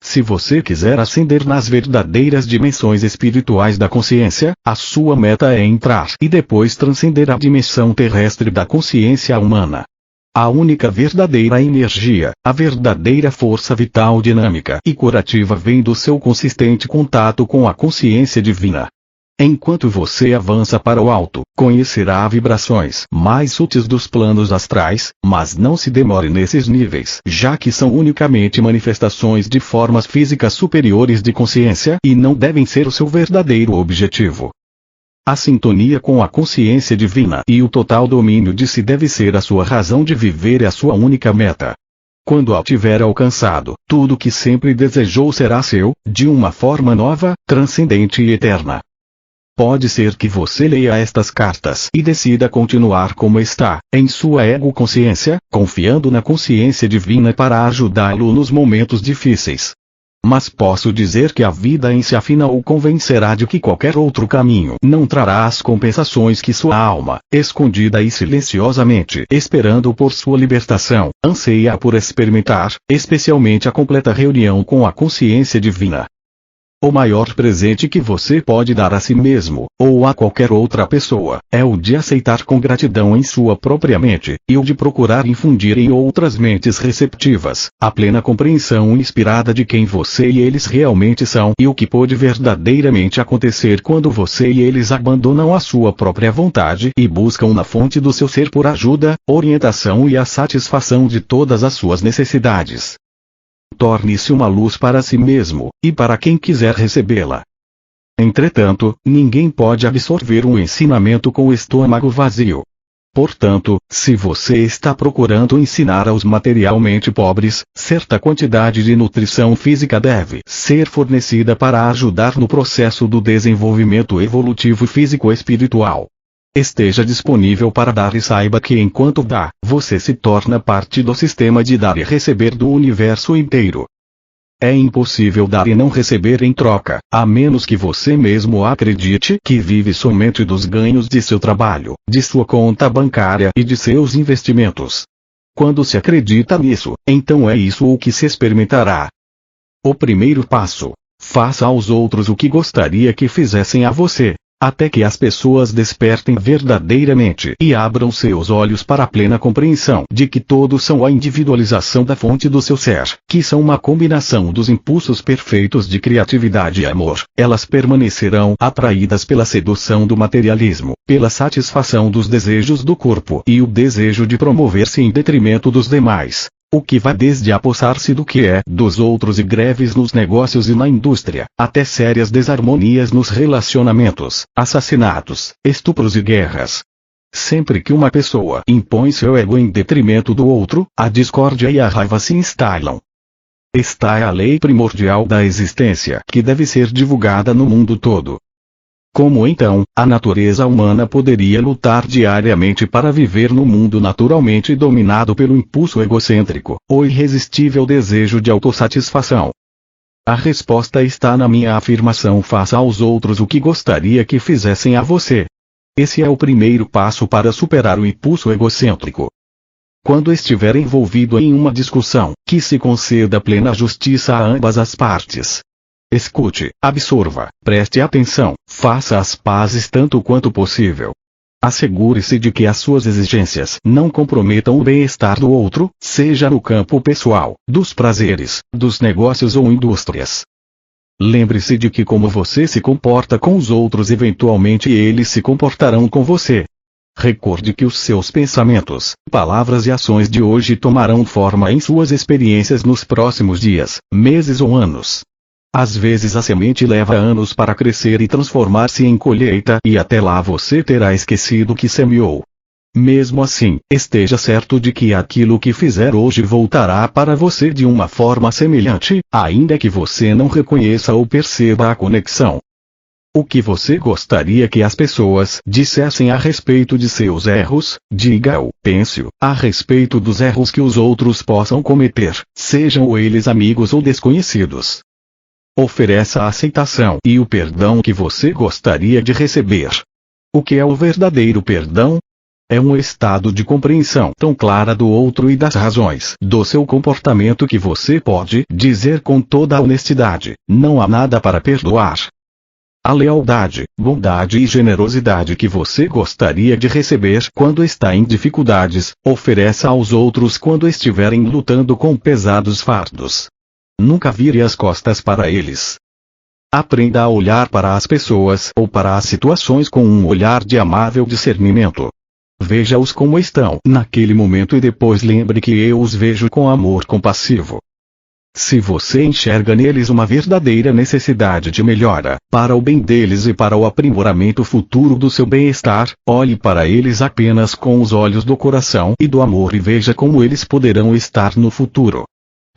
Se você quiser ascender nas verdadeiras dimensões espirituais da consciência, a sua meta é entrar e depois transcender a dimensão terrestre da consciência humana. A única verdadeira energia, a verdadeira força vital dinâmica e curativa vem do seu consistente contato com a consciência divina. Enquanto você avança para o alto, conhecerá vibrações mais sutis dos planos astrais, mas não se demore nesses níveis, já que são unicamente manifestações de formas físicas superiores de consciência e não devem ser o seu verdadeiro objetivo. A sintonia com a consciência divina e o total domínio de si deve ser a sua razão de viver e a sua única meta. Quando a tiver alcançado, tudo o que sempre desejou será seu, de uma forma nova, transcendente e eterna. Pode ser que você leia estas cartas e decida continuar como está, em sua ego-consciência, confiando na consciência divina para ajudá-lo nos momentos difíceis. Mas posso dizer que a vida em si afinal o convencerá de que qualquer outro caminho não trará as compensações que sua alma, escondida e silenciosamente esperando por sua libertação, anseia por experimentar, especialmente a completa reunião com a consciência divina. O maior presente que você pode dar a si mesmo, ou a qualquer outra pessoa, é o de aceitar com gratidão em sua própria mente, e o de procurar infundir em outras mentes receptivas, a plena compreensão inspirada de quem você e eles realmente são e o que pode verdadeiramente acontecer quando você e eles abandonam a sua própria vontade e buscam na fonte do seu ser por ajuda, orientação e a satisfação de todas as suas necessidades. Torne-se uma luz para si mesmo, e para quem quiser recebê-la. Entretanto, ninguém pode absorver um ensinamento com o estômago vazio. Portanto, se você está procurando ensinar aos materialmente pobres, certa quantidade de nutrição física deve ser fornecida para ajudar no processo do desenvolvimento evolutivo físico-espiritual. Esteja disponível para dar e saiba que enquanto dá, você se torna parte do sistema de dar e receber do universo inteiro. É impossível dar e não receber em troca, a menos que você mesmo acredite que vive somente dos ganhos de seu trabalho, de sua conta bancária e de seus investimentos. Quando se acredita nisso, então é isso o que se experimentará. O primeiro passo: faça aos outros o que gostaria que fizessem a você. Até que as pessoas despertem verdadeiramente e abram seus olhos para a plena compreensão de que todos são a individualização da fonte do seu ser, que são uma combinação dos impulsos perfeitos de criatividade e amor, elas permanecerão atraídas pela sedução do materialismo, pela satisfação dos desejos do corpo e o desejo de promover-se em detrimento dos demais. O que vai desde apossar-se do que é dos outros e greves nos negócios e na indústria, até sérias desarmonias nos relacionamentos, assassinatos, estupros e guerras. Sempre que uma pessoa impõe seu ego em detrimento do outro, a discórdia e a raiva se instalam. Esta é a lei primordial da existência que deve ser divulgada no mundo todo. Como então, a natureza humana poderia lutar diariamente para viver no mundo naturalmente dominado pelo impulso egocêntrico, ou irresistível desejo de autossatisfação? A resposta está na minha afirmação: faça aos outros o que gostaria que fizessem a você. Esse é o primeiro passo para superar o impulso egocêntrico. Quando estiver envolvido em uma discussão, que se conceda plena justiça a ambas as partes. Escute, absorva, preste atenção, faça as pazes tanto quanto possível. Assegure-se de que as suas exigências não comprometam o bem-estar do outro, seja no campo pessoal, dos prazeres, dos negócios ou indústrias. Lembre-se de que como você se comporta com os outros, eventualmente eles se comportarão com você. Recorde que os seus pensamentos, palavras e ações de hoje tomarão forma em suas experiências nos próximos dias, meses ou anos. Às vezes a semente leva anos para crescer e transformar-se em colheita, e até lá você terá esquecido que semeou. Mesmo assim, esteja certo de que aquilo que fizer hoje voltará para você de uma forma semelhante, ainda que você não reconheça ou perceba a conexão. O que você gostaria que as pessoas dissessem a respeito de seus erros, diga-o, pense-o, a respeito dos erros que os outros possam cometer, sejam eles amigos ou desconhecidos. Ofereça a aceitação e o perdão que você gostaria de receber. O que é o verdadeiro perdão? É um estado de compreensão tão clara do outro e das razões do seu comportamento que você pode dizer com toda a honestidade: não há nada para perdoar. A lealdade, bondade e generosidade que você gostaria de receber quando está em dificuldades, ofereça aos outros quando estiverem lutando com pesados fardos. Nunca vire as costas para eles. Aprenda a olhar para as pessoas ou para as situações com um olhar de amável discernimento. Veja-os como estão naquele momento e depois lembre que eu os vejo com amor compassivo. Se você enxerga neles uma verdadeira necessidade de melhora, para o bem deles e para o aprimoramento futuro do seu bem-estar, olhe para eles apenas com os olhos do coração e do amor e veja como eles poderão estar no futuro.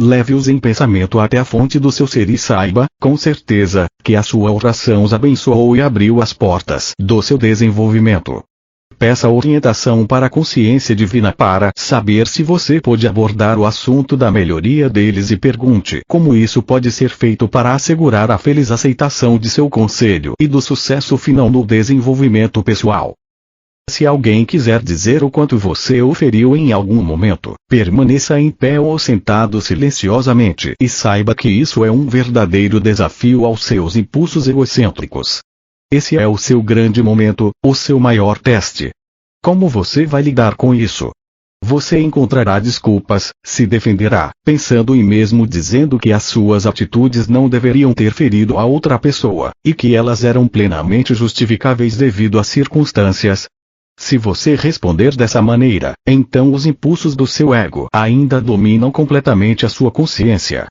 Leve-os em pensamento até a fonte do seu ser e saiba, com certeza, que a sua oração os abençoou e abriu as portas do seu desenvolvimento. Peça orientação para a consciência divina para saber se você pode abordar o assunto da melhoria deles e pergunte como isso pode ser feito para assegurar a feliz aceitação de seu conselho e do sucesso final no desenvolvimento pessoal. Se alguém quiser dizer o quanto você o feriu em algum momento, permaneça em pé ou sentado silenciosamente e saiba que isso é um verdadeiro desafio aos seus impulsos egocêntricos. Esse é o seu grande momento, o seu maior teste. Como você vai lidar com isso? Você encontrará desculpas, se defenderá, pensando e mesmo dizendo que as suas atitudes não deveriam ter ferido a outra pessoa, e que elas eram plenamente justificáveis devido às circunstâncias. Se você responder dessa maneira, então os impulsos do seu ego ainda dominam completamente a sua consciência.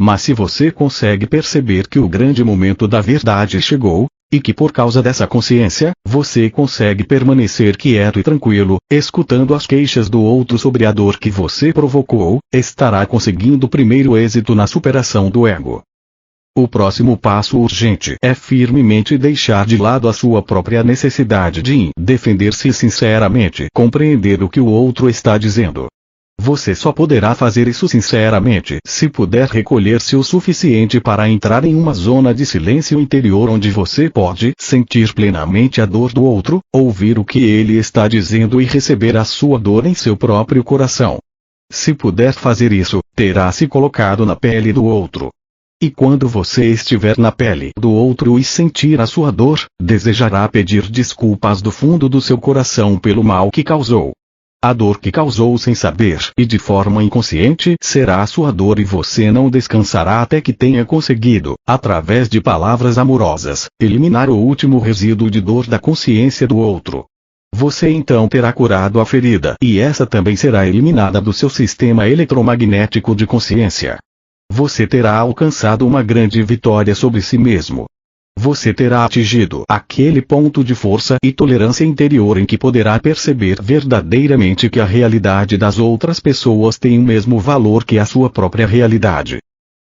Mas se você consegue perceber que o grande momento da verdade chegou, e que por causa dessa consciência, você consegue permanecer quieto e tranquilo, escutando as queixas do outro sobre a dor que você provocou, estará conseguindo o primeiro êxito na superação do ego. O próximo passo urgente é firmemente deixar de lado a sua própria necessidade de defender-se sinceramente, compreender o que o outro está dizendo. Você só poderá fazer isso sinceramente se puder recolher-se o suficiente para entrar em uma zona de silêncio interior onde você pode sentir plenamente a dor do outro, ouvir o que ele está dizendo e receber a sua dor em seu próprio coração. Se puder fazer isso, terá se colocado na pele do outro. E quando você estiver na pele do outro e sentir a sua dor, desejará pedir desculpas do fundo do seu coração pelo mal que causou. A dor que causou sem saber e de forma inconsciente será a sua dor e você não descansará até que tenha conseguido, através de palavras amorosas, eliminar o último resíduo de dor da consciência do outro. Você então terá curado a ferida e essa também será eliminada do seu sistema eletromagnético de consciência. Você terá alcançado uma grande vitória sobre si mesmo. Você terá atingido aquele ponto de força e tolerância interior em que poderá perceber verdadeiramente que a realidade das outras pessoas tem o mesmo valor que a sua própria realidade.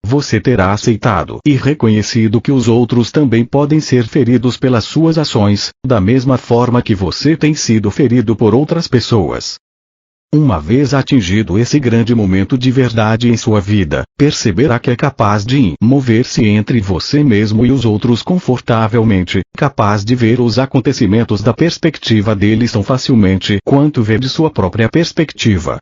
Você terá aceitado e reconhecido que os outros também podem ser feridos pelas suas ações, da mesma forma que você tem sido ferido por outras pessoas. Uma vez atingido esse grande momento de verdade em sua vida, perceberá que é capaz de mover-se entre você mesmo e os outros confortavelmente, capaz de ver os acontecimentos da perspectiva deles tão facilmente quanto vê de sua própria perspectiva.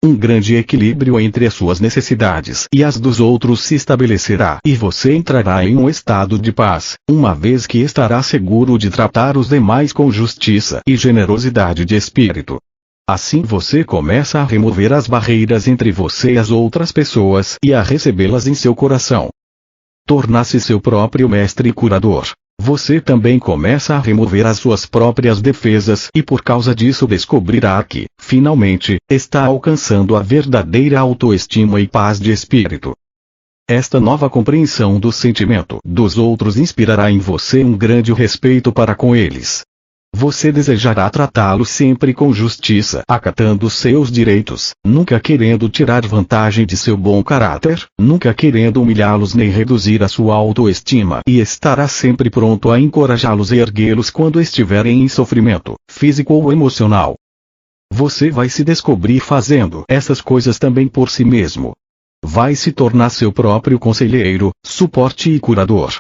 Um grande equilíbrio entre as suas necessidades e as dos outros se estabelecerá e você entrará em um estado de paz, uma vez que estará seguro de tratar os demais com justiça e generosidade de espírito. Assim você começa a remover as barreiras entre você e as outras pessoas e a recebê-las em seu coração. Torna-se seu próprio mestre e curador. Você também começa a remover as suas próprias defesas e por causa disso descobrirá que, finalmente, está alcançando a verdadeira autoestima e paz de espírito. Esta nova compreensão do sentimento dos outros inspirará em você um grande respeito para com eles. Você desejará tratá-los sempre com justiça, acatando seus direitos, nunca querendo tirar vantagem de seu bom caráter, nunca querendo humilhá-los nem reduzir a sua autoestima e estará sempre pronto a encorajá-los e erguê-los quando estiverem em sofrimento, físico ou emocional. Você vai se descobrir fazendo essas coisas também por si mesmo. Vai se tornar seu próprio conselheiro, suporte e curador.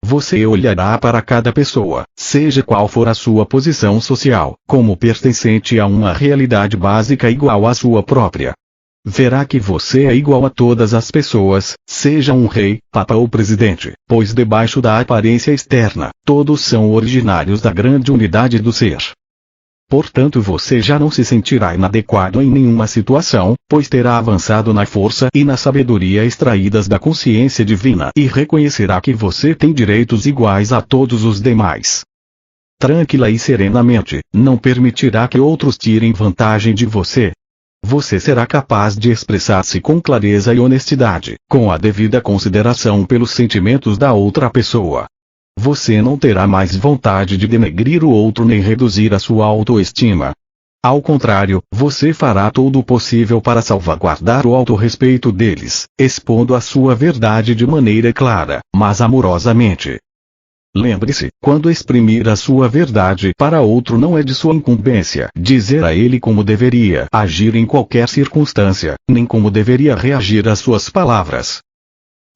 Você olhará para cada pessoa, seja qual for a sua posição social, como pertencente a uma realidade básica igual à sua própria. Verá que você é igual a todas as pessoas, seja um rei, papa ou presidente, pois debaixo da aparência externa, todos são originários da grande unidade do ser. Portanto você já não se sentirá inadequado em nenhuma situação, pois terá avançado na força e na sabedoria extraídas da consciência divina e reconhecerá que você tem direitos iguais a todos os demais. Tranquila e serenamente, não permitirá que outros tirem vantagem de você. Você será capaz de expressar-se com clareza e honestidade, com a devida consideração pelos sentimentos da outra pessoa. Você não terá mais vontade de denegrir o outro nem reduzir a sua autoestima. Ao contrário, você fará todo o possível para salvaguardar o autorrespeito deles, expondo a sua verdade de maneira clara, mas amorosamente. Lembre-se, quando exprimir a sua verdade para outro não é de sua incumbência dizer a ele como deveria agir em qualquer circunstância, nem como deveria reagir às suas palavras.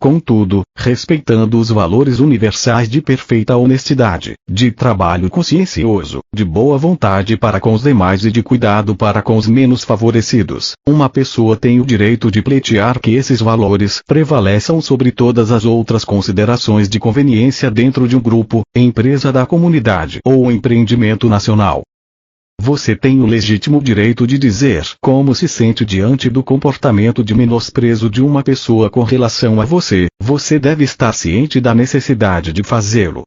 Contudo, respeitando os valores universais de perfeita honestidade, de trabalho consciencioso, de boa vontade para com os demais e de cuidado para com os menos favorecidos, uma pessoa tem o direito de pleitear que esses valores prevaleçam sobre todas as outras considerações de conveniência dentro de um grupo, empresa da comunidade ou empreendimento nacional. Você tem o legítimo direito de dizer como se sente diante do comportamento de menosprezo de uma pessoa com relação a você. Você deve estar ciente da necessidade de fazê-lo.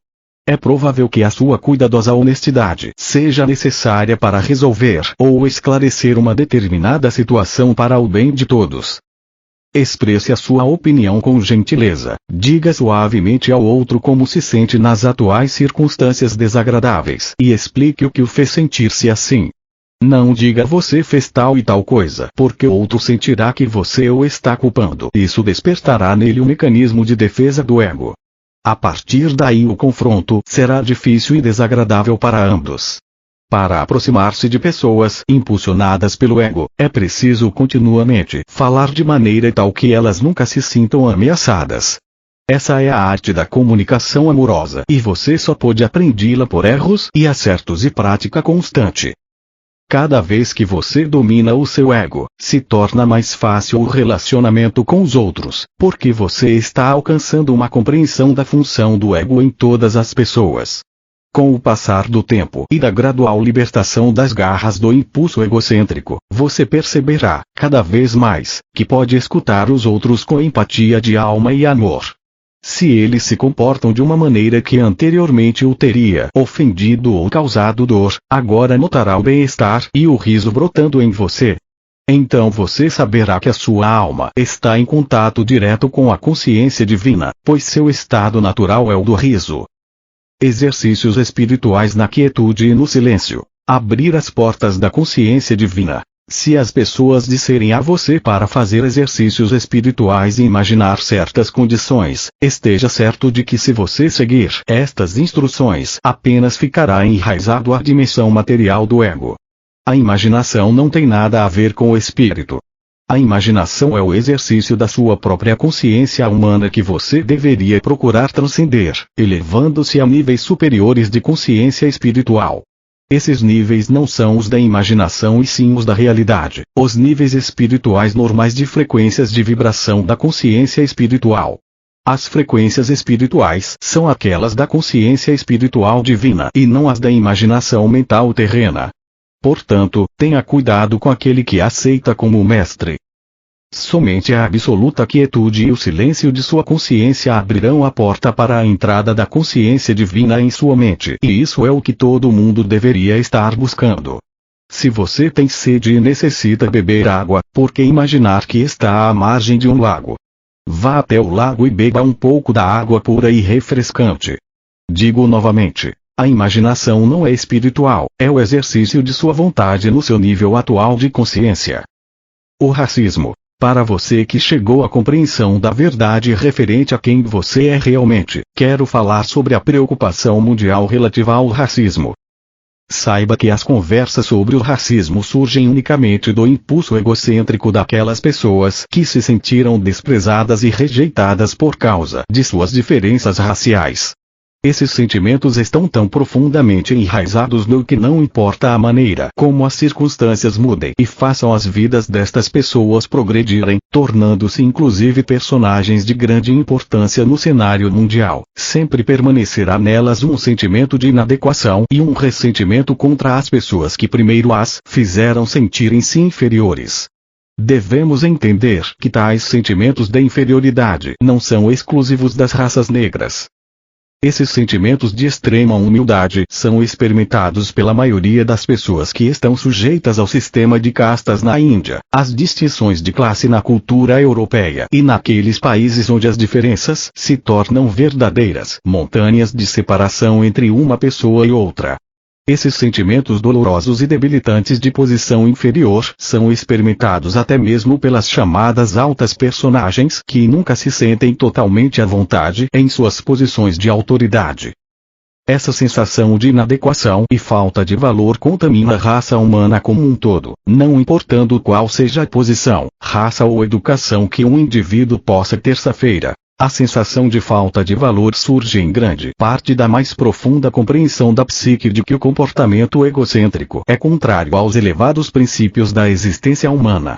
É provável que a sua cuidadosa honestidade seja necessária para resolver ou esclarecer uma determinada situação para o bem de todos. Expresse a sua opinião com gentileza, diga suavemente ao outro como se sente nas atuais circunstâncias desagradáveis e explique o que o fez sentir-se assim. Não diga você fez tal e tal coisa, porque o outro sentirá que você o está culpando. Isso despertará nele o mecanismo de defesa do ego. A partir daí o confronto será difícil e desagradável para ambos. Para aproximar-se de pessoas impulsionadas pelo ego, é preciso continuamente falar de maneira tal que elas nunca se sintam ameaçadas. Essa é a arte da comunicação amorosa e você só pode aprendê-la por erros e acertos e prática constante. Cada vez que você domina o seu ego, se torna mais fácil o relacionamento com os outros, porque você está alcançando uma compreensão da função do ego em todas as pessoas. Com o passar do tempo e da gradual libertação das garras do impulso egocêntrico, você perceberá, cada vez mais, que pode escutar os outros com empatia de alma e amor. Se eles se comportam de uma maneira que anteriormente o teria ofendido ou causado dor, agora notará o bem-estar e o riso brotando em você. Então você saberá que a sua alma está em contato direto com a consciência divina, pois seu estado natural é o do riso. Exercícios espirituais na quietude e no silêncio. Abrir as portas da consciência divina. Se as pessoas disserem a você para fazer exercícios espirituais e imaginar certas condições, esteja certo de que se você seguir estas instruções, apenas ficará enraizado à dimensão material do ego. A imaginação não tem nada a ver com o espírito. A imaginação é o exercício da sua própria consciência humana que você deveria procurar transcender, elevando-se a níveis superiores de consciência espiritual. Esses níveis não são os da imaginação e sim os da realidade, os níveis espirituais normais de frequências de vibração da consciência espiritual. As frequências espirituais são aquelas da consciência espiritual divina e não as da imaginação mental terrena. Portanto, tenha cuidado com aquele que aceita como mestre. Somente a absoluta quietude e o silêncio de sua consciência abrirão a porta para a entrada da consciência divina em sua mente, e isso é o que todo mundo deveria estar buscando. Se você tem sede e necessita beber água, por que imaginar que está à margem de um lago? Vá até o lago e beba um pouco da água pura e refrescante. Digo novamente. A imaginação não é espiritual, é o exercício de sua vontade no seu nível atual de consciência. O racismo. Para você que chegou à compreensão da verdade referente a quem você é realmente, quero falar sobre a preocupação mundial relativa ao racismo. Saiba que as conversas sobre o racismo surgem unicamente do impulso egocêntrico daquelas pessoas que se sentiram desprezadas e rejeitadas por causa de suas diferenças raciais. Esses sentimentos estão tão profundamente enraizados no que não importa a maneira como as circunstâncias mudem e façam as vidas destas pessoas progredirem, tornando-se inclusive personagens de grande importância no cenário mundial, sempre permanecerá nelas um sentimento de inadequação e um ressentimento contra as pessoas que primeiro as fizeram sentirem-se inferiores. Devemos entender que tais sentimentos de inferioridade não são exclusivos das raças negras. Esses sentimentos de extrema humildade são experimentados pela maioria das pessoas que estão sujeitas ao sistema de castas na Índia, às distinções de classe na cultura europeia e naqueles países onde as diferenças se tornam verdadeiras montanhas de separação entre uma pessoa e outra. Esses sentimentos dolorosos e debilitantes de posição inferior são experimentados até mesmo pelas chamadas altas personagens que nunca se sentem totalmente à vontade em suas posições de autoridade. Essa sensação de inadequação e falta de valor contamina a raça humana como um todo, não importando qual seja a posição, raça ou educação que um indivíduo possa terça-feira. A sensação de falta de valor surge em grande parte da mais profunda compreensão da psique de que o comportamento egocêntrico é contrário aos elevados princípios da existência humana.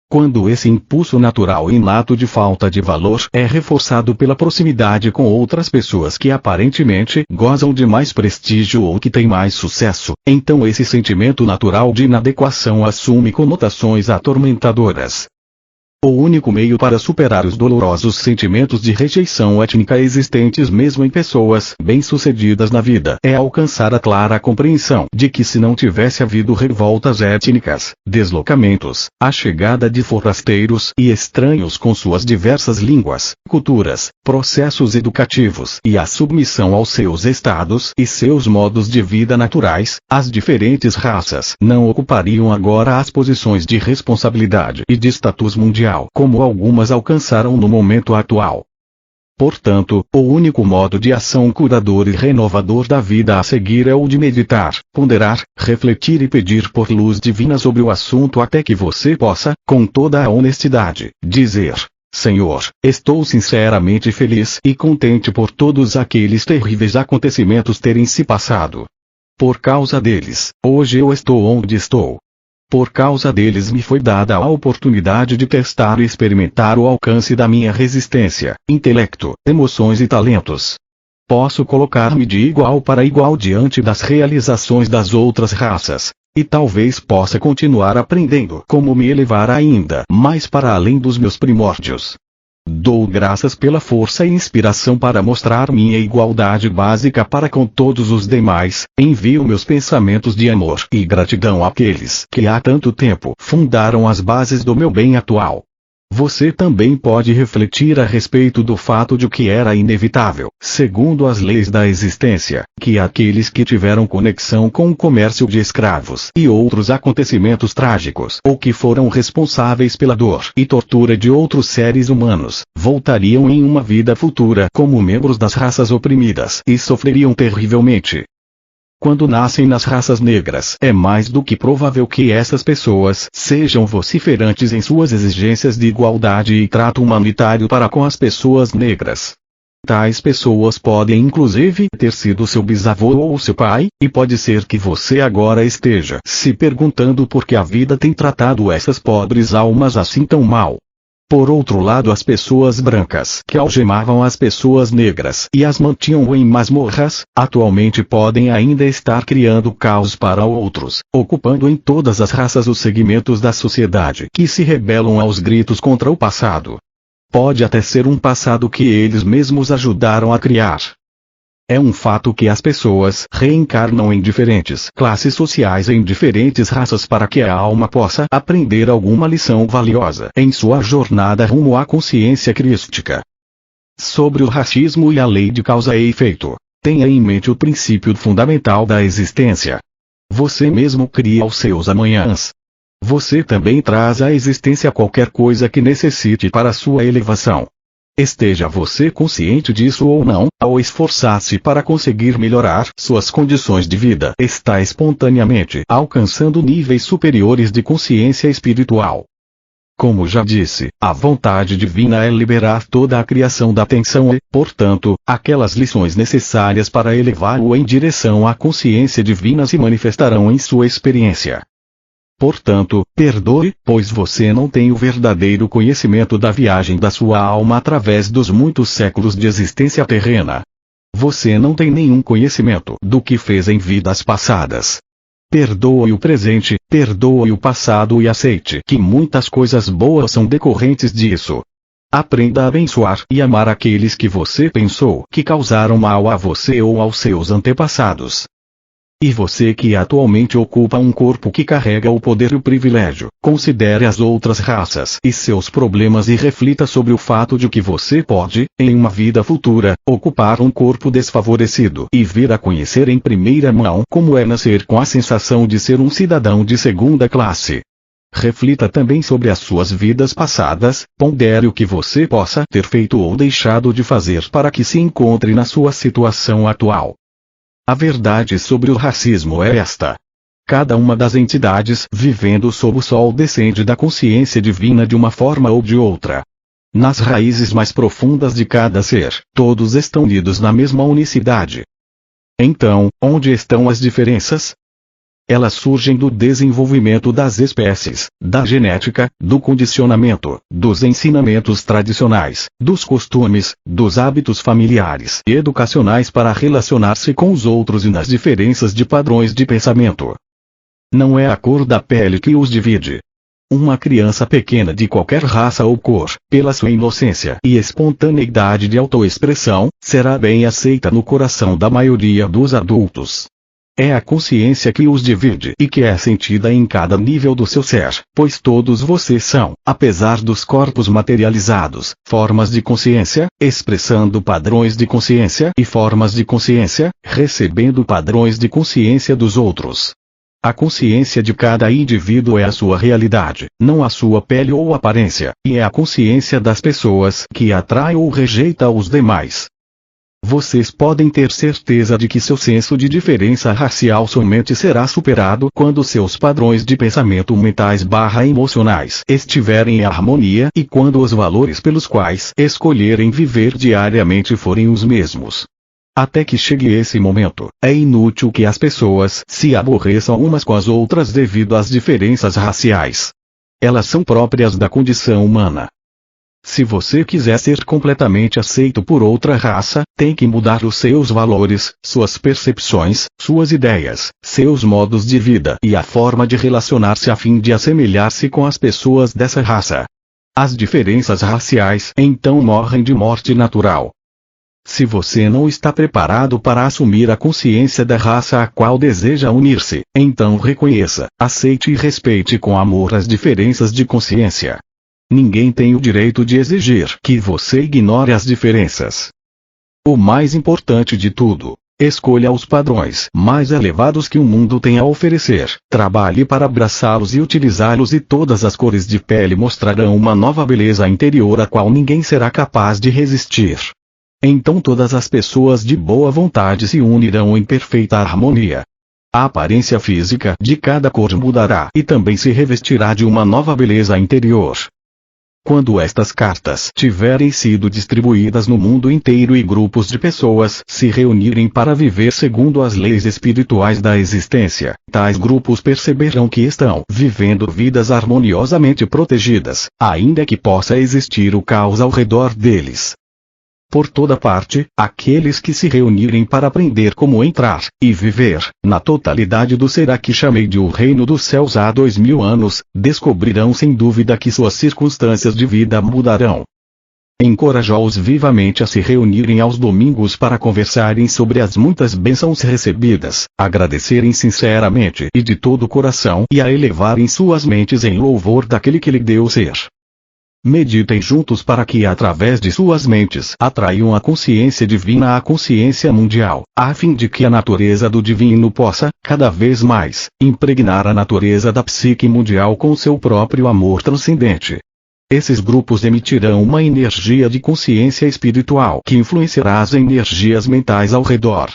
Quando esse impulso natural inato de falta de valor é reforçado pela proximidade com outras pessoas que aparentemente gozam de mais prestígio ou que têm mais sucesso, então esse sentimento natural de inadequação assume conotações atormentadoras. O único meio para superar os dolorosos sentimentos de rejeição étnica existentes mesmo em pessoas bem-sucedidas na vida é alcançar a clara compreensão de que se não tivesse havido revoltas étnicas, deslocamentos, a chegada de forasteiros e estranhos com suas diversas línguas, culturas, processos educativos e a submissão aos seus estados e seus modos de vida naturais, as diferentes raças não ocupariam agora as posições de responsabilidade e de status mundial, como algumas alcançaram no momento atual. Portanto, o único modo de ação curador e renovador da vida a seguir é o de meditar, ponderar, refletir e pedir por luz divina sobre o assunto até que você possa, com toda a honestidade, dizer: Senhor, estou sinceramente feliz e contente por todos aqueles terríveis acontecimentos terem se passado. Por causa deles, hoje eu estou onde estou. Por causa deles me foi dada a oportunidade de testar e experimentar o alcance da minha resistência, intelecto, emoções e talentos. Posso colocar-me de igual para igual diante das realizações das outras raças, e talvez possa continuar aprendendo como me elevar ainda mais para além dos meus primórdios. Dou graças pela força e inspiração para mostrar minha igualdade básica para com todos os demais, envio meus pensamentos de amor e gratidão àqueles que há tanto tempo fundaram as bases do meu bem atual. Você também pode refletir a respeito do fato de que era inevitável, segundo as leis da existência, que aqueles que tiveram conexão com o comércio de escravos e outros acontecimentos trágicos ou que foram responsáveis pela dor e tortura de outros seres humanos, voltariam em uma vida futura como membros das raças oprimidas e sofreriam terrivelmente. Quando nascem nas raças negras, é mais do que provável que essas pessoas sejam vociferantes em suas exigências de igualdade e trato humanitário para com as pessoas negras. Tais pessoas podem inclusive ter sido seu bisavô ou seu pai, e pode ser que você agora esteja se perguntando por que a vida tem tratado essas pobres almas assim tão mal. Por outro lado, as pessoas brancas que algemavam as pessoas negras e as mantinham em masmorras, atualmente podem ainda estar criando caos para outros, ocupando em todas as raças os segmentos da sociedade que se rebelam aos gritos contra o passado. Pode até ser um passado que eles mesmos ajudaram a criar. É um fato que as pessoas reencarnam em diferentes classes sociais em diferentes raças para que a alma possa aprender alguma lição valiosa em sua jornada rumo à consciência crística. Sobre o racismo e a lei de causa e efeito, tenha em mente o princípio fundamental da existência. Você mesmo cria os seus amanhãs. Você também traz à existência qualquer coisa que necessite para sua elevação. Esteja você consciente disso ou não, ao esforçar-se para conseguir melhorar suas condições de vida, está espontaneamente alcançando níveis superiores de consciência espiritual. Como já disse, a vontade divina é liberar toda a criação da tensão e, portanto, aquelas lições necessárias para elevá-lo em direção à consciência divina se manifestarão em sua experiência. Portanto, perdoe, pois você não tem o verdadeiro conhecimento da viagem da sua alma através dos muitos séculos de existência terrena. Você não tem nenhum conhecimento do que fez em vidas passadas. Perdoe o presente, perdoe o passado e aceite que muitas coisas boas são decorrentes disso. Aprenda a abençoar e amar aqueles que você pensou que causaram mal a você ou aos seus antepassados. E você que atualmente ocupa um corpo que carrega o poder e o privilégio, considere as outras raças e seus problemas e reflita sobre o fato de que você pode, em uma vida futura, ocupar um corpo desfavorecido e vir a conhecer em primeira mão como é nascer com a sensação de ser um cidadão de segunda classe. Reflita também sobre as suas vidas passadas, pondere o que você possa ter feito ou deixado de fazer para que se encontre na sua situação atual. A verdade sobre o racismo é esta. Cada uma das entidades vivendo sob o sol descende da consciência divina de uma forma ou de outra. Nas raízes mais profundas de cada ser, todos estão unidos na mesma unicidade. Então, onde estão as diferenças? Elas surgem do desenvolvimento das espécies, da genética, do condicionamento, dos ensinamentos tradicionais, dos costumes, dos hábitos familiares e educacionais para relacionar-se com os outros e nas diferenças de padrões de pensamento. Não é a cor da pele que os divide. Uma criança pequena de qualquer raça ou cor, pela sua inocência e espontaneidade de autoexpressão, será bem aceita no coração da maioria dos adultos. É a consciência que os divide e que é sentida em cada nível do seu ser, pois todos vocês são, apesar dos corpos materializados, formas de consciência, expressando padrões de consciência e formas de consciência, recebendo padrões de consciência dos outros. A consciência de cada indivíduo é a sua realidade, não a sua pele ou aparência, e é a consciência das pessoas que atrai ou rejeita os demais. Vocês podem ter certeza de que seu senso de diferença racial somente será superado quando seus padrões de pensamento mentais/emocionais estiverem em harmonia e quando os valores pelos quais escolherem viver diariamente forem os mesmos. Até que chegue esse momento, é inútil que as pessoas se aborreçam umas com as outras devido às diferenças raciais. Elas são próprias da condição humana. Se você quiser ser completamente aceito por outra raça, tem que mudar os seus valores, suas percepções, suas ideias, seus modos de vida e a forma de relacionar-se a fim de assemelhar-se com as pessoas dessa raça. As diferenças raciais então morrem de morte natural. Se você não está preparado para assumir a consciência da raça a qual deseja unir-se, então reconheça, aceite e respeite com amor as diferenças de consciência. Ninguém tem o direito de exigir que você ignore as diferenças. O mais importante de tudo, escolha os padrões mais elevados que o mundo tem a oferecer, trabalhe para abraçá-los e utilizá-los e todas as cores de pele mostrarão uma nova beleza interior a qual ninguém será capaz de resistir. Então todas as pessoas de boa vontade se unirão em perfeita harmonia. A aparência física de cada cor mudará e também se revestirá de uma nova beleza interior. Quando estas cartas tiverem sido distribuídas no mundo inteiro e grupos de pessoas se reunirem para viver segundo as leis espirituais da existência, tais grupos perceberão que estão vivendo vidas harmoniosamente protegidas, ainda que possa existir o caos ao redor deles. Por toda parte, aqueles que se reunirem para aprender como entrar e viver na totalidade do ser a que chamei de o reino dos céus há 2000 anos, descobrirão sem dúvida que suas circunstâncias de vida mudarão. Encorajou-os vivamente a se reunirem aos domingos para conversarem sobre as muitas bênçãos recebidas, agradecerem sinceramente e de todo o coração e a elevarem suas mentes em louvor daquele que lhe deu ser. Meditem juntos para que através de suas mentes atraiam a consciência divina à consciência mundial, a fim de que a natureza do divino possa, cada vez mais, impregnar a natureza da psique mundial com seu próprio amor transcendente. Esses grupos emitirão uma energia de consciência espiritual que influenciará as energias mentais ao redor.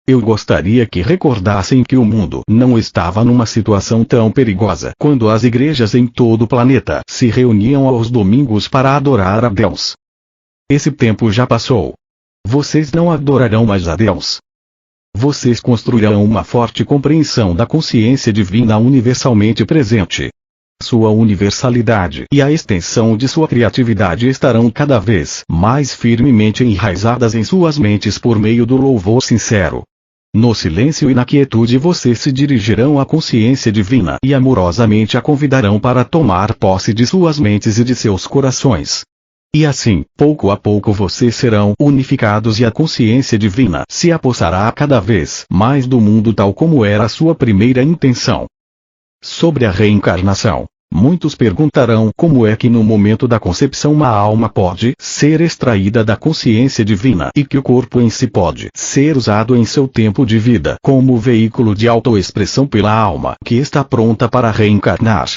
Eu gostaria que recordassem que o mundo não estava numa situação tão perigosa quando as igrejas em todo o planeta se reuniam aos domingos para adorar a Deus. Esse tempo já passou. Vocês não adorarão mais a Deus. Vocês construirão uma forte compreensão da consciência divina universalmente presente. Sua universalidade e a extensão de sua criatividade estarão cada vez mais firmemente enraizadas em suas mentes por meio do louvor sincero. No silêncio e na quietude vocês se dirigirão à consciência divina e amorosamente a convidarão para tomar posse de suas mentes e de seus corações. E assim, pouco a pouco vocês serão unificados e a consciência divina se apossará cada vez mais do mundo tal como era a sua primeira intenção. Sobre a reencarnação. Muitos perguntarão como é que no momento da concepção uma alma pode ser extraída da consciência divina e que o corpo em si pode ser usado em seu tempo de vida como veículo de autoexpressão pela alma que está pronta para reencarnar.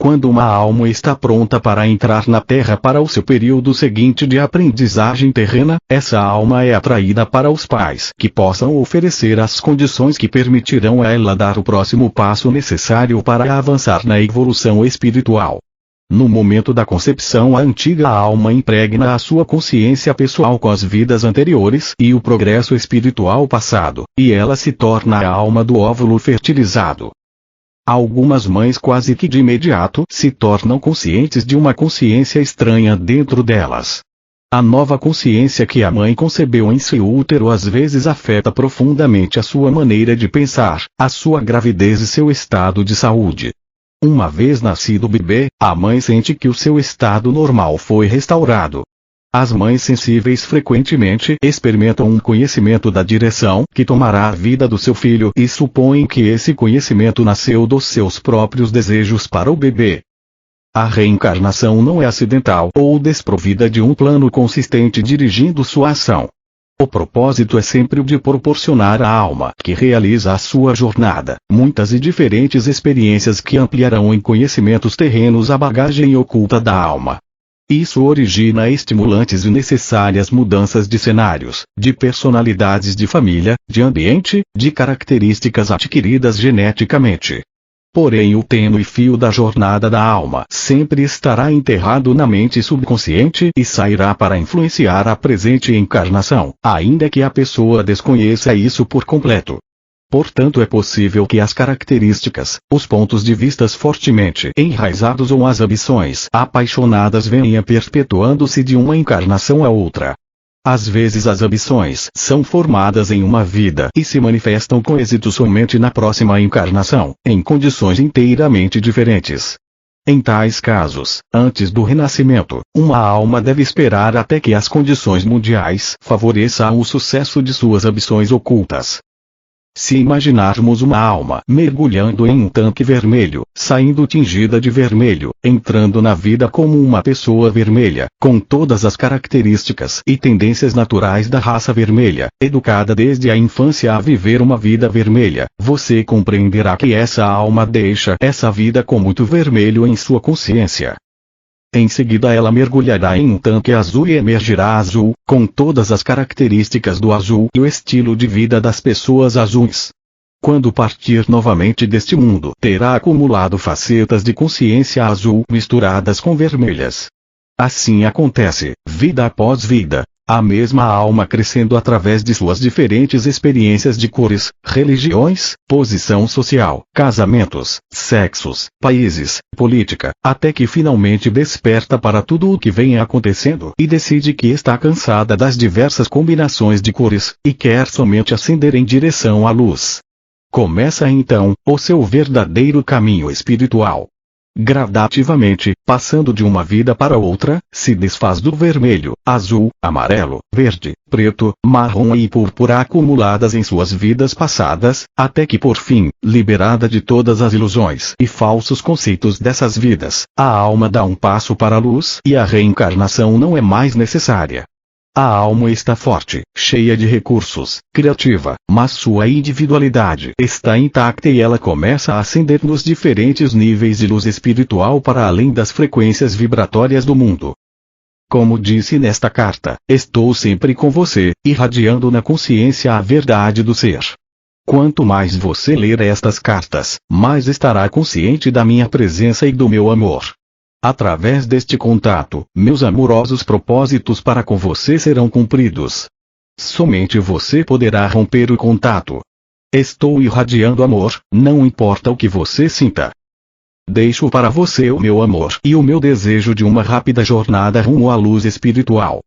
Quando uma alma está pronta para entrar na Terra para o seu período seguinte de aprendizagem terrena, essa alma é atraída para os pais que possam oferecer as condições que permitirão a ela dar o próximo passo necessário para avançar na evolução espiritual. No momento da concepção, a antiga alma impregna a sua consciência pessoal com as vidas anteriores e o progresso espiritual passado, e ela se torna a alma do óvulo fertilizado. Algumas mães quase que de imediato se tornam conscientes de uma consciência estranha dentro delas. A nova consciência que a mãe concebeu em seu útero às vezes afeta profundamente a sua maneira de pensar, a sua gravidez e seu estado de saúde. Uma vez nascido o bebê, a mãe sente que o seu estado normal foi restaurado. As mães sensíveis frequentemente experimentam um conhecimento da direção que tomará a vida do seu filho e supõem que esse conhecimento nasceu dos seus próprios desejos para o bebê. A reencarnação não é acidental ou desprovida de um plano consistente dirigindo sua ação. O propósito é sempre o de proporcionar à alma que realiza a sua jornada muitas e diferentes experiências que ampliarão em conhecimentos terrenos a bagagem oculta da alma. Isso origina estimulantes e necessárias mudanças de cenários, de personalidades de família, de ambiente, de características adquiridas geneticamente. Porém o tênue fio da jornada da alma sempre estará enterrado na mente subconsciente e sairá para influenciar a presente encarnação, ainda que a pessoa desconheça isso por completo. Portanto é possível que as características, os pontos de vistas fortemente enraizados ou as ambições apaixonadas venham perpetuando-se de uma encarnação a outra. Às vezes as ambições são formadas em uma vida e se manifestam com êxito somente na próxima encarnação, em condições inteiramente diferentes. Em tais casos, antes do renascimento, uma alma deve esperar até que as condições mundiais favoreçam o sucesso de suas ambições ocultas. Se imaginarmos uma alma mergulhando em um tanque vermelho, saindo tingida de vermelho, entrando na vida como uma pessoa vermelha, com todas as características e tendências naturais da raça vermelha, educada desde a infância a viver uma vida vermelha, você compreenderá que essa alma deixa essa vida com muito vermelho em sua consciência. Em seguida ela mergulhará em um tanque azul e emergirá azul, com todas as características do azul e o estilo de vida das pessoas azuis. Quando partir novamente deste mundo, terá acumulado facetas de consciência azul misturadas com vermelhas. Assim acontece, vida após vida, a mesma alma crescendo através de suas diferentes experiências de cores, religiões, posição social, casamentos, sexos, países, política, até que finalmente desperta para tudo o que vem acontecendo e decide que está cansada das diversas combinações de cores, e quer somente ascender em direção à luz. Começa então o seu verdadeiro caminho espiritual. Gradativamente, passando de uma vida para outra, se desfaz do vermelho, azul, amarelo, verde, preto, marrom e púrpura acumuladas em suas vidas passadas, até que por fim, liberada de todas as ilusões e falsos conceitos dessas vidas, a alma dá um passo para a luz e a reencarnação não é mais necessária. A alma está forte, cheia de recursos, criativa, mas sua individualidade está intacta e ela começa a ascender nos diferentes níveis de luz espiritual para além das frequências vibratórias do mundo. Como disse nesta carta, estou sempre com você, irradiando na consciência a verdade do ser. Quanto mais você ler estas cartas, mais estará consciente da minha presença e do meu amor. Através deste contato, meus amorosos propósitos para com você serão cumpridos. Somente você poderá romper o contato. Estou irradiando amor, não importa o que você sinta. Deixo para você o meu amor e o meu desejo de uma rápida jornada rumo à luz espiritual.